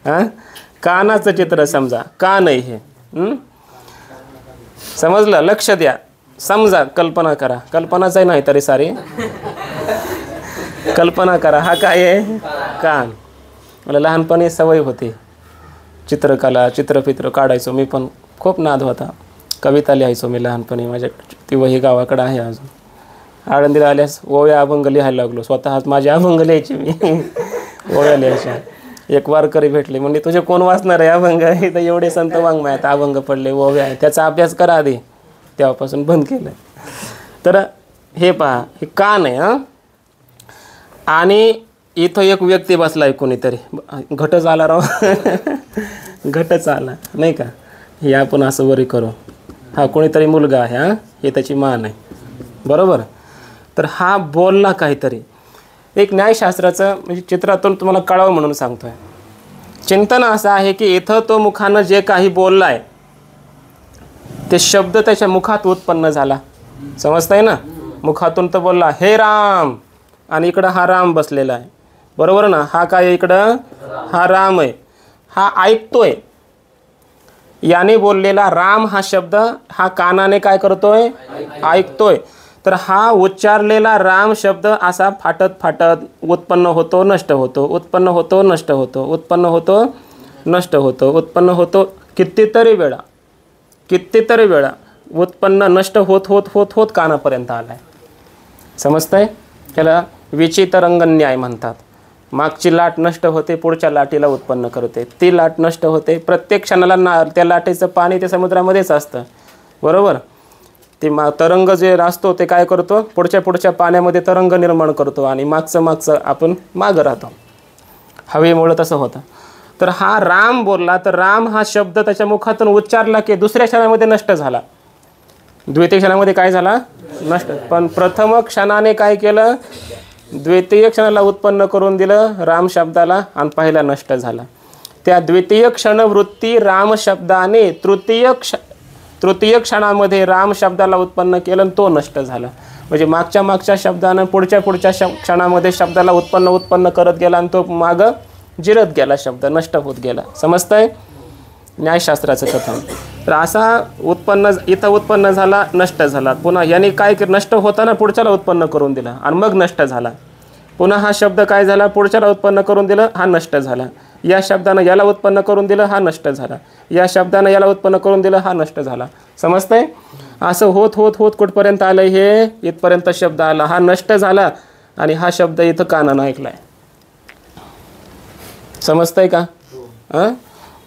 हां, कानाचं चित्र समजा, कान आहे हे. समजलं? लक्ष द्या, समजा, कल्पना करा. कल्पनाच आहे नाही तरी सारी कल्पना करा. हा काय आहे? कान. मला लहानपणी सवय होती चित्रकला, चित्रफित्र काढायचो मी, पण खूप नाद होता. कविता लिहायचो मी लहानपणी. माझ्या ती वही गावाकडं आहे अजून. आळंदीला आल्यास ओव्या अभंग लिहायला लागलो. स्वतःच माझे अभंग लिहायचे मी. ओव्या लिहायच्या. एक वारकरी भेटले, म्हणजे तुझे कोण वाचणार आहे अभंग? इथं एवढे संत वाङ्मयात अभंग पडले, ओव्या आहे, त्याचा अभ्यास करा आधी. तेव्हापासून बंद केलं. तर हे पहा, हे कान आहे. हां, आणि इथं एक व्यक्ती बसला आहे कोणीतरी. घटच आला राव. घटच आला नाही का? हे आपण असं वरी करू. हा कोणीतरी मुलगा आहे. हां, हे त्याची मान आहे. बरोबर? तर हा बोलला काहीतरी. एक न्यायशास्त्राचं म्हणजे चित्रातून तुम्हाला कळावं म्हणून सांगतो आहे. चिंतन असं आहे की इथं तो मुखानं जे काही बोलला आहे ते शब्द त्याच्या मुखात उत्पन्न झाला. समजतंय ना? मुखातून तो बोलला हे राम, आणि इकडं हा राम बसलेला आहे. बरोबर ना? हा काय इकडं? हा राम आहे. हा ऐकतोय. याने बोललेला राम हा शब्द हा कानाने काय करतोय? ऐकतोय. तर हा उच्चारलेला राम शब्द असा फाटत फाटत उत्पन्न होतो, नष्ट होतो, उत्पन्न होतो, नष्ट होतो, उत्पन्न होतो, नष्ट होतो, उत्पन्न होतो. कितीतरी वेळा उत्पन्न नष्ट होत होत होत होत कानापर्यंत आलाय. समजतंय? त्याला विचितरंग न्याय म्हणतात. मागची लाट नष्ट होते, पुढच्या लाटीला उत्पन्न करते. ती लाट नष्ट होते. प्रत्येक क्षणाला त्या लाटेचं पाणी ते समुद्रामध्येच असतं. बरोबर? ते तरंग जे असतो ते काय करतो? पुढच्या पाण्यामध्ये तरंग निर्माण करतो आणि मागचं आपण मागं राहतो. हवेमुळं तसं होतं. तर हा राम बोलला, तर राम हा शब्द त्याच्या मुखातून उच्चारला की दुसऱ्या क्षणामध्ये नष्ट झाला. द्वितीय क्षणामध्ये काय झाला? नष्ट. पण प्रथम क्षणाने काय केलं? द्वितीय क्षणाला उत्पन्न करून दिलं राम शब्दाला आणि पहिला नष्ट झाला. त्या द्वितीय क्षणवृत्ती राम शब्दाने तृतीय तृतीय क्षणामध्ये राम शब्दाला उत्पन्न केलं आणि तो नष्ट झाला. म्हणजे मागच्या शब्दानं पुढच्या क्षणामध्ये शब्दाला उत्पन्न करत गेला आणि तो मागं जिरत गेला, शब्द नष्ट होत गेला. समजतंय न्यायशास्त्राचं कथन. तर असा इथं उत्पन्न झाला, नष्ट झाला. पुन्हा याने काय नष्ट होताना पुढच्याला उत्पन्न करून दिला आणि मग नष्ट झाला. पुन्हा हा शब्द काय झाला, पुढच्याला उत्पन्न करून दिलं, हा नष्ट झाला. या शब्दानं याला उत्पन्न करून दिलं, हा नष्ट झाला. या शब्दानं याला उत्पन्न करून दिलं, हा नष्ट झाला. समजतंय? असं होत होत होत कुठपर्यंत आलं, हे इथपर्यंत शब्द आला, हा नष्ट झाला आणि हा शब्द इथं कानानं ऐकलाय. समजतंय का?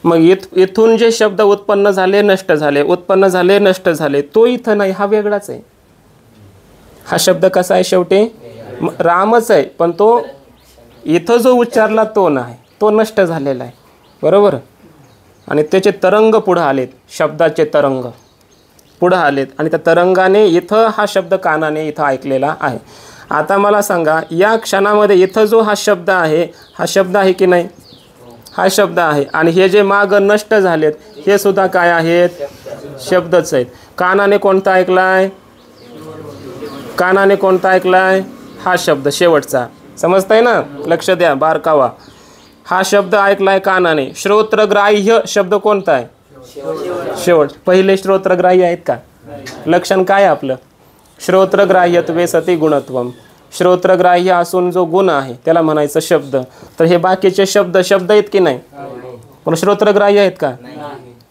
मग इथून जे शब्द उत्पन्न झाले, नष्ट झाले, उत्पन्न झाले, नष्ट झाले, तो इथं नाही, हा वेगळाच आहे. हा शब्द कसा आहे, शेवटी रामच आहे, पण तो इथं जो उच्चारला तो नाही, तो नष्ट झालेला आहे. बरोबर? आणि त्याचे तरंग पुढं आलेत, शब्दाचे तरंग पुढं आलेत आणि त्या तरंगाने इथं हा शब्द कानाने इथं ऐकलेला आहे. आता मला सांगा, या क्षणामध्ये इथं जो हा शब्द आहे, हा शब्द आहे की नाही? हा शब्द आहे. आणि हे जे माग नष्ट झालेत हे सुद्धा काय आहेत? शब्दच आहेत. कानाने कोणता ऐकलाय? कानाने कोणता ऐकलाय? हा शब्द शेवटचा. समजतंय ना? लक्ष द्या, बारकावा. हा शब्द ऐकलाय कानाने. श्रोत्रग्राह्य शब्द कोणता आहे? शेवट. पहिले श्रोत्रग्राह्य आहेत का? लक्षण काय आपलं? श्रोत्रग्राह्यत्वे सती गुणत्वम. श्रोत्रग्राह्य असून जो गुण आहे त्याला म्हणायचं शब्द. तर हे बाकीचे शब्द आहेत की नाही? पण श्रोत्रग्राह्य आहेत का?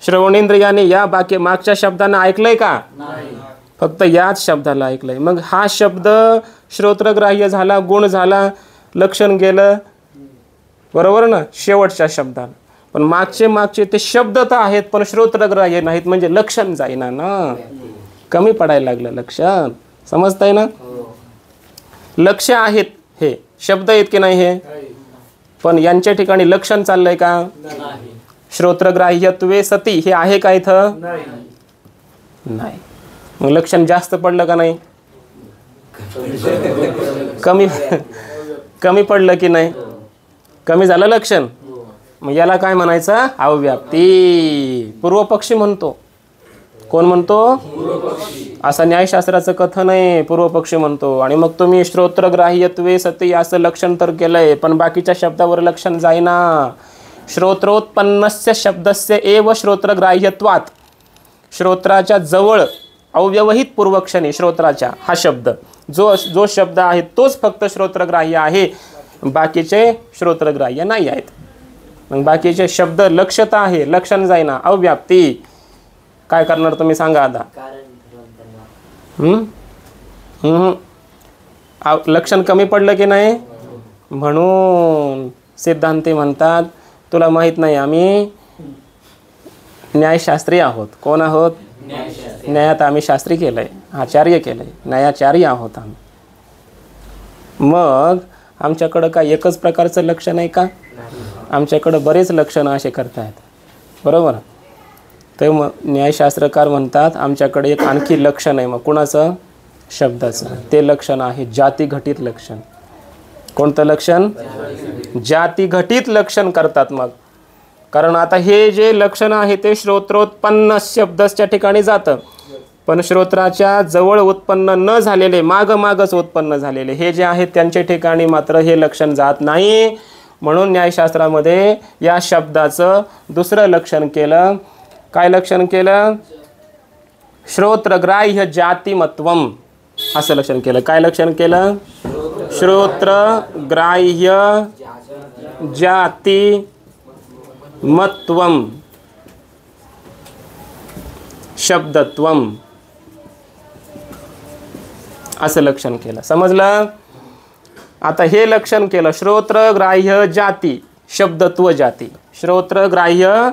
श्रवणेंद्रियाने या मागच्या शब्दांना ऐकलंय का? फक्त याच शब्दाला ऐकलंय. मग हा शब्द श्रोत्रग्राह्य झाला, गुण झाला, लक्षण गेलं. बरोबर ना? शेवटच्या शब्दाला. पण मागचे ते शब्द तर आहेत पण श्रोत्रग्राह्य नाहीत, म्हणजे लक्षण जाईना ना, कमी पडायला लागलं लक्षण. समजतंय ना? लक्ष आहेत, हे शब्द आहेत की नाही हे, पण यांच्या ठिकाणी लक्षण चाललंय का? श्रोत्रग्राह्यत्वे सती हे आहे का इथं? नाही. मग लक्षण जास्त पडलं का नाही? कमी पडलं की नाही? कमी झालं लक्षण. मग याला काय म्हणायचं? अव्याप्ती. पूर्वपक्षी म्हणतो. कोण म्हणतो? असं न्यायशास्त्राचं कथन आहे, पूर्वपक्षी म्हणतो. आणि मग तुम्ही श्रोत्रग्राह्यत्वे सती असं लक्षण तर केलंय, पण बाकीच्या शब्दावर लक्षण जाईना. श्रोत्रोत्पन्नस्य शब्दस्य एव श्रोत्रग्राह्यत्वात्. श्रोत्राच्या जवळ अव्यवहित पूर्वक्षणी श्रोत्राच्या हा शब्द जो शब्द आहे तोच फक्त श्रोत्रग्राह्य आहे, बाकीचे श्रोत्रग्राह्य नाही आहेत. मग बाकीचे शब्द लक्षता आहे, लक्षण जाईना, अव्याप्ती. काय करणार तुम्ही सांगा आता? लक्षण कमी पडलं की नाही? म्हणून सिद्धांती म्हणतात, तुला माहित नाही आम्ही न्यायशास्त्री आहोत. कोण आहोत? न्यायात आम्ही शास्त्री केलंय, आचार्य केलंय, न्यायाचार्य आहोत आम्ही. मग आमच्याकडं काय एकच प्रकारचं लक्षण आहे का? आमच्याकडं बरेच लक्षणं असे करतायत. बरोबर? तर मग न्यायशास्त्रकार म्हणतात आमच्याकडे एक आणखी लक्षण आहे. मग कुणाचं? शब्दाचं. ते लक्षण आहे जातीघटित लक्षण. कोणतं लक्षण? जातीघटित लक्षण करतात. मग कारण आता हे जे लक्षण आहे ते श्रोत्रोत्पन्न शब्दाच्या ठिकाणी जातं, पण श्रोत्राच्या जवळ उत्पन्न न झालेले, मागच उत्पन्न झालेले हे जे आहेत त्यांच्या ठिकाणी मात्र हे लक्षण जात नाही. म्हणून न्यायशास्त्रामध्ये या शब्दाचं दुसरं लक्षण केलं. काय लक्षण केलं? श्रोत्रग्राह्य जातिमत्वम असं लक्षण केलं. काय लक्षण केलं? श्रोत्रग्राह्य जातिमत्वम शब्दत्वम असं लक्षण केलं. समजलं? आता हे लक्षण केलं श्रोत्रग्राह्य जाती, शब्दत्व जाती. श्रोत्रग्राह्य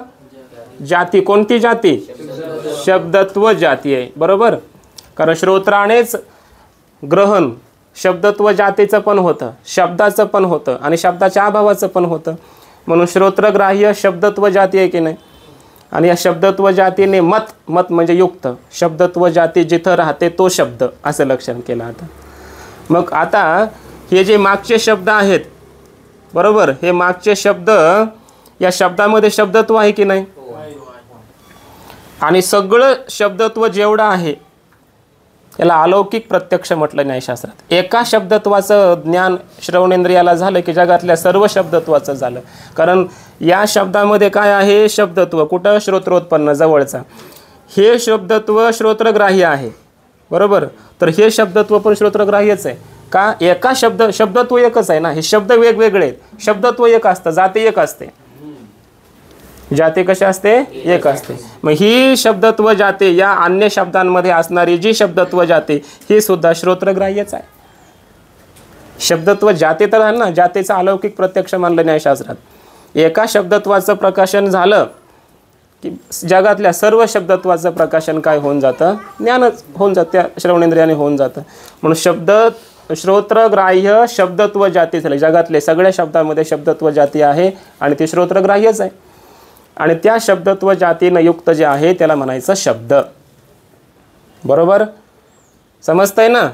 जाती कोणती जाती? शब्दत्व जाती आहे. बरोबर? कारण श्रोत्रानेच ग्रहण शब्दत्व जातीचं पण होतं, शब्दाचं पण होतं आणि शब्दाच्या अभावाचं पण होतं. म्हणून श्रोत्रग्राह्य शब्दत्व जाती आहे की नाही? आणि या शब्दत्व जातीने मत म्हणजे युक्त, शब्दत्व जाती जिथं राहते तो शब्द असं लक्षण केलं. मग आता हे जे मागचे शब्द आहेत, बरोबर, हे मागचे शब्द, या शब्दामध्ये शब्दत्व आहे की नाही? आणि सगळं शब्दत्व जेवढं आहे याला अलौकिक प्रत्यक्ष म्हटलं न्यायशास्त्रात. एका शब्दत्वाचं ज्ञान श्रवणेंद्रियाला झालं की जगातल्या सर्व शब्दत्वाचं झालं. कारण या शब्दामध्ये काय आहे? शब्दत्व. कुठं? श्रोत्रोत्पन्न, जवळचा. हे शब्दत्व श्रोत्रग्राह्य आहे, बरोबर. तर हे शब्दत्व पण श्रोत्रग्राह्यच आहे. का? एका शब्दत्व एकच आहे ना. हे शब्द वेगवेगळे आहेत. शब्दत्व एक असतं, जाती एक असते. जाती कशी असते? एक असते. मग ही शब्दत्व जाते या अन्य शब्दांमध्ये असणारी जी शब्दत्व जाते ही सुद्धा श्रोत्रग्राह्यच आहे. शब्दत्व जाते तर आहे ना, जातेचा अलौकिक प्रत्यक्ष मानलं न्यायशास्त्रात. एका शब्दत्वाचं प्रकाशन झालं की जगातल्या सर्व शब्दत्वाचं प्रकाशन काय होऊन जातं? ज्ञानच होऊन जातं, त्या श्रवणेंद्रियाने होऊन जातं. म्हणून श्रोत्रग्राह्य शब्दत्व जाती झाले. जगातले सगळ्या शब्दांमध्ये शब्दत्व जाती आहे आणि ते श्रोत्रग्राह्यच आहे. आणि त्या शब्दत्व जातीनं युक्त जे आहे त्याला म्हणायचं शब्द. बरोबर समजतंय ना?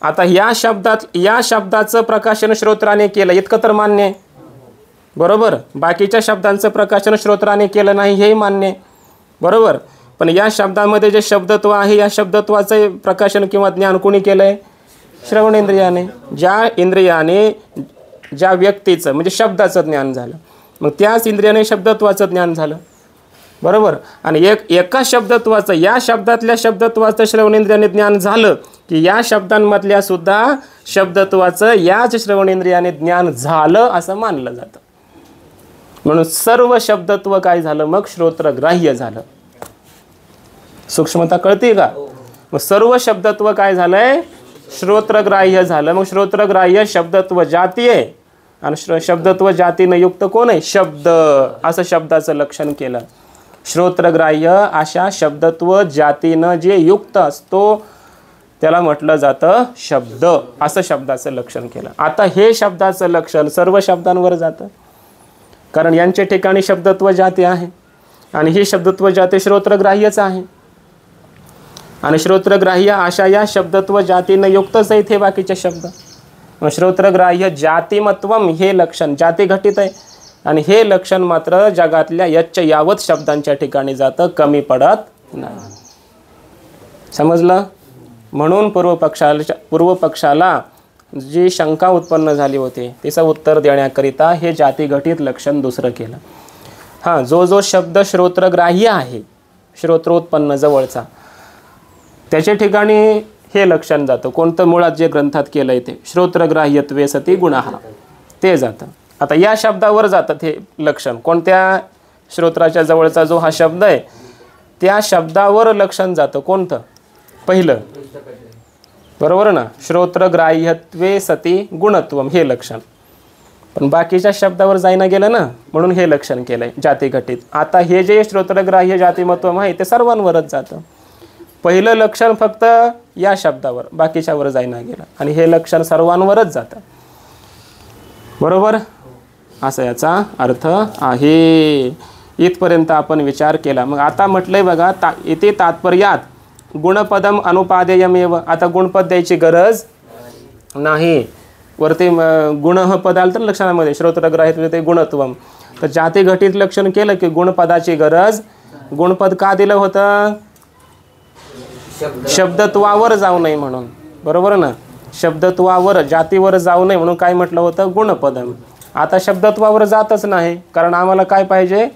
आता या शब्दाचं प्रकाशन श्रोत्राने केलं इतकं तर मान्य आहे, बरोबर. बाकीच्या शब्दांचं प्रकाशन श्रोत्राने केलं नाही हेही मान्य आहे, बरोबर. पण या शब्दामध्ये जे शब्दत्व आहे या शब्दत्वाचं प्रकाशन किंवा ज्ञान कोणी केलं आहे? श्रवणेंद्रियाने. ज्या इंद्रियाने ज्या व्यक्तीचं म्हणजे शब्दाचं ज्ञान झालं, मग त्याच इंद्रियाने शब्दत्वाचं ज्ञान झालं, बरोबर. आणि एका शब्दत्वाचं या शब्दातल्या शब्दत्वाचं श्रवणेंद्रियाने ज्ञान झालं की या शब्दांमधल्या सुद्धा शब्दत्वाचं याच श्रवणेंद्रियाने ज्ञान झालं असं मानलं जातं. म्हणून सर्व शब्दत्व काय झालं? मग श्रोत्रग्राह्य झालं. सूक्ष्मता कळते का? मग सर्व शब्दत्व काय झालंय? श्रोत्रग्राह्य झालं. मग श्रोत्रग्राह्य शब्दत्व जाती आहे आणि शब्दत्व जातीनं युक्त कोण आहे? शब्द. असं शब्दाचं लक्षण केलं. श्रोत्रग्राह्य अशा शब्दत्व जातीनं जे युक्त असतो त्याला म्हटलं जातं शब्द. असं शब्दाचं लक्षण केलं. आता हे शब्दाचं लक्षण सर्व शब्दांवर जातं, कारण यांच्या ठिकाणी शब्दत्व जाती आहे आणि ही शब्दत्व जाती श्रोत्रग्राह्यच आहे. आणि श्रोत्रग्राह्य अशा या शब्दत्व जातीनं युक्तच आहेत हे बाकीचे शब्द. श्रोत्रग्राह्य जातिमत्वम हे लक्षण जाती घटित आहे आणि हे लक्षण मात्र जगातल्या यच्च यावत शब्दांच्या ठिकाणी जातं, कमी पडत नाही. समजलं? म्हणून पूर्व पक्षाला जी शंका उत्पन्न झाली होती तिचं उत्तर देण्याकरिता हे जाती घटित लक्षण दुसरं केलं. हां, जो शब्द श्रोत्रग्राह्य आहे, श्रोत्रोत्पन्न जवळचा, त्याच्या ठिकाणी हे लक्षण जातं. कोणतं? मुळात जे ग्रंथात केलं आहे ते श्रोत्रग्राह्यत्वे सती गुणः ते जातं. आता या शब्दावर जातं हे लक्षण. कोणत्या? श्रोत्राच्या जवळचा जो हा शब्द आहे त्या शब्दावर लक्षण जातं. कोणतं? पहिलं, बरोबर ना. श्रोत्रग्राह्यत्वे सती गुणत्वम हे लक्षण. पण बाकीच्या शब्दावर जायना गेलं ना, म्हणून हे लक्षण केलंय जाती घटित. आता हे जे श्रोत्रग्राह्य जातिमत्वम आहे ते सर्वांवरच जातं. पहिलं लक्षण फक्त या शब्दावर, बाकीच्यावर जायना गेलं आणि हे लक्षण सर्वांवरच जातं, बरोबर. असा याचा अर्थ आहे. इथपर्यंत आपण विचार केला. मग आता म्हटलंय बघा, इथे तात्पर्यात गुणपदम अनुपादेयमेव. आता गुणपद द्यायची गरज नाही. वरती गुण पद आलं तर लक्षणामध्ये श्रोत्रग्राह्य ते गुणत्वम. तर जाती घटित लक्षण केलं की गुणपदाची गरज. गुणपद का दिलं होतं? शब्दत्वावर जाऊ नये म्हणून, बरोबर ना. शब्दत्वावर जातीवर जाऊ नये म्हणून काय म्हटलं होतं? गुणपदम. आता शब्दत्वावर जातच नाही, कारण आम्हाला काय पाहिजे?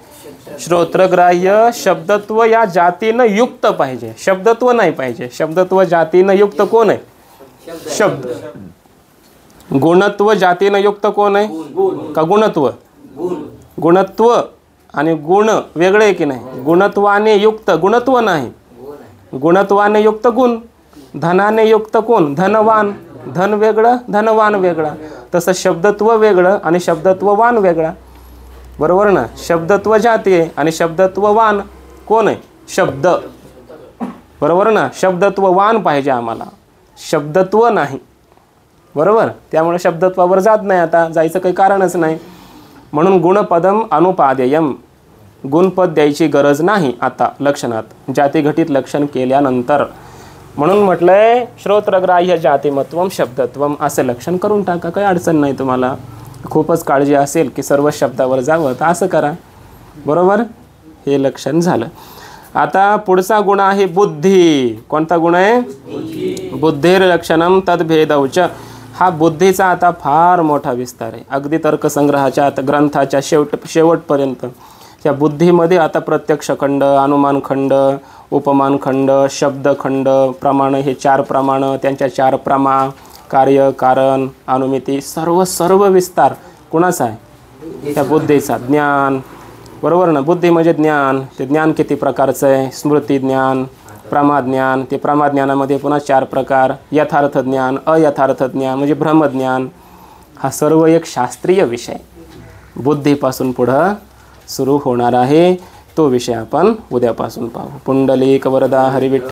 श्रोत्रग्राह्य शब्दत्व या जातीनं युक्त पाहिजे, शब्दत्व नाही पाहिजे. शब्दत्व जातीनं युक्त कोण आहे? शब्द. गुणत्व जातीनं युक्त कोण आहे? का गुणत्व? गुणत्व आणि गुण वेगळे आहे की नाही? गुणत्वाने युक्त गुणत्व नाही, गुणत्वाने युक्त गुण. धनाने युक्त कोण? धनवान. धन वेगळं, धनवान वेगळा. तसं शब्दत्व वेगळं आणि शब्दत्ववान वेगळा, बरोबर ना. शब्दत्व जाती आहे आणि शब्दत्ववान कोण आहे? शब्द, बरोबर ना. शब्दत्ववान पाहिजे आम्हाला, शब्दत्व नाही, बरोबर. त्यामुळे शब्दत्वावर जात नाही, आता जायचं काही कारणच नाही. म्हणून गुणपदम अनुपादेयम, गुणपद द्यायची गरज नाही आता लक्षणात, जाती घटित लक्षण केल्यानंतर. म्हणून म्हटलंय श्रोत्रग्राह्य जातिमत्वम शब्दत्वम असं लक्षण करून टाका, काही अडचण नाही तुम्हाला. खूपच काळजी असेल की सर्व शब्दावर जावं तर असं करा, बरोबर. हे लक्षण झालं. आता पुढचा गुण आहे बुद्धी. कोणता गुण आहे? बुद्धेर लक्षणम तद्भेदौच. हा बुद्धीचा आता फार मोठा विस्तार आहे, अगदी तर्कसंग्रहाच्या आता ग्रंथाच्या शेवटपर्यंत. त्या बुद्धीमध्ये आता प्रत्यक्ष खंड, अनुमान खंड, उपमान खंड, शब्दखंड, प्रमाण, हे 4 प्रमाण, त्यांच्या 4 प्रमा, कार्य, कारण, अनुमिती, सर्व विस्तार कुणाचा आहे? त्या बुद्धीचा. ज्ञान, बरोबर ना? बुद्धी म्हणजे ज्ञान. ते ज्ञान किती प्रकारचं आहे? स्मृती ज्ञान, प्रमाज्ञान. ते प्रमाज्ञानामध्ये पुन्हा 4 प्रकार: यथार्थ ज्ञान, अयथार्थ ज्ञान म्हणजे ब्रह्मज्ञान. हा सर्व एक शास्त्रीय विषय बुद्धीपासून पुढं सुरू होणार आहे. तो विषय आपण उद्यापासून पाहू. पुंडलिक वरदा हरिविठ्ठल.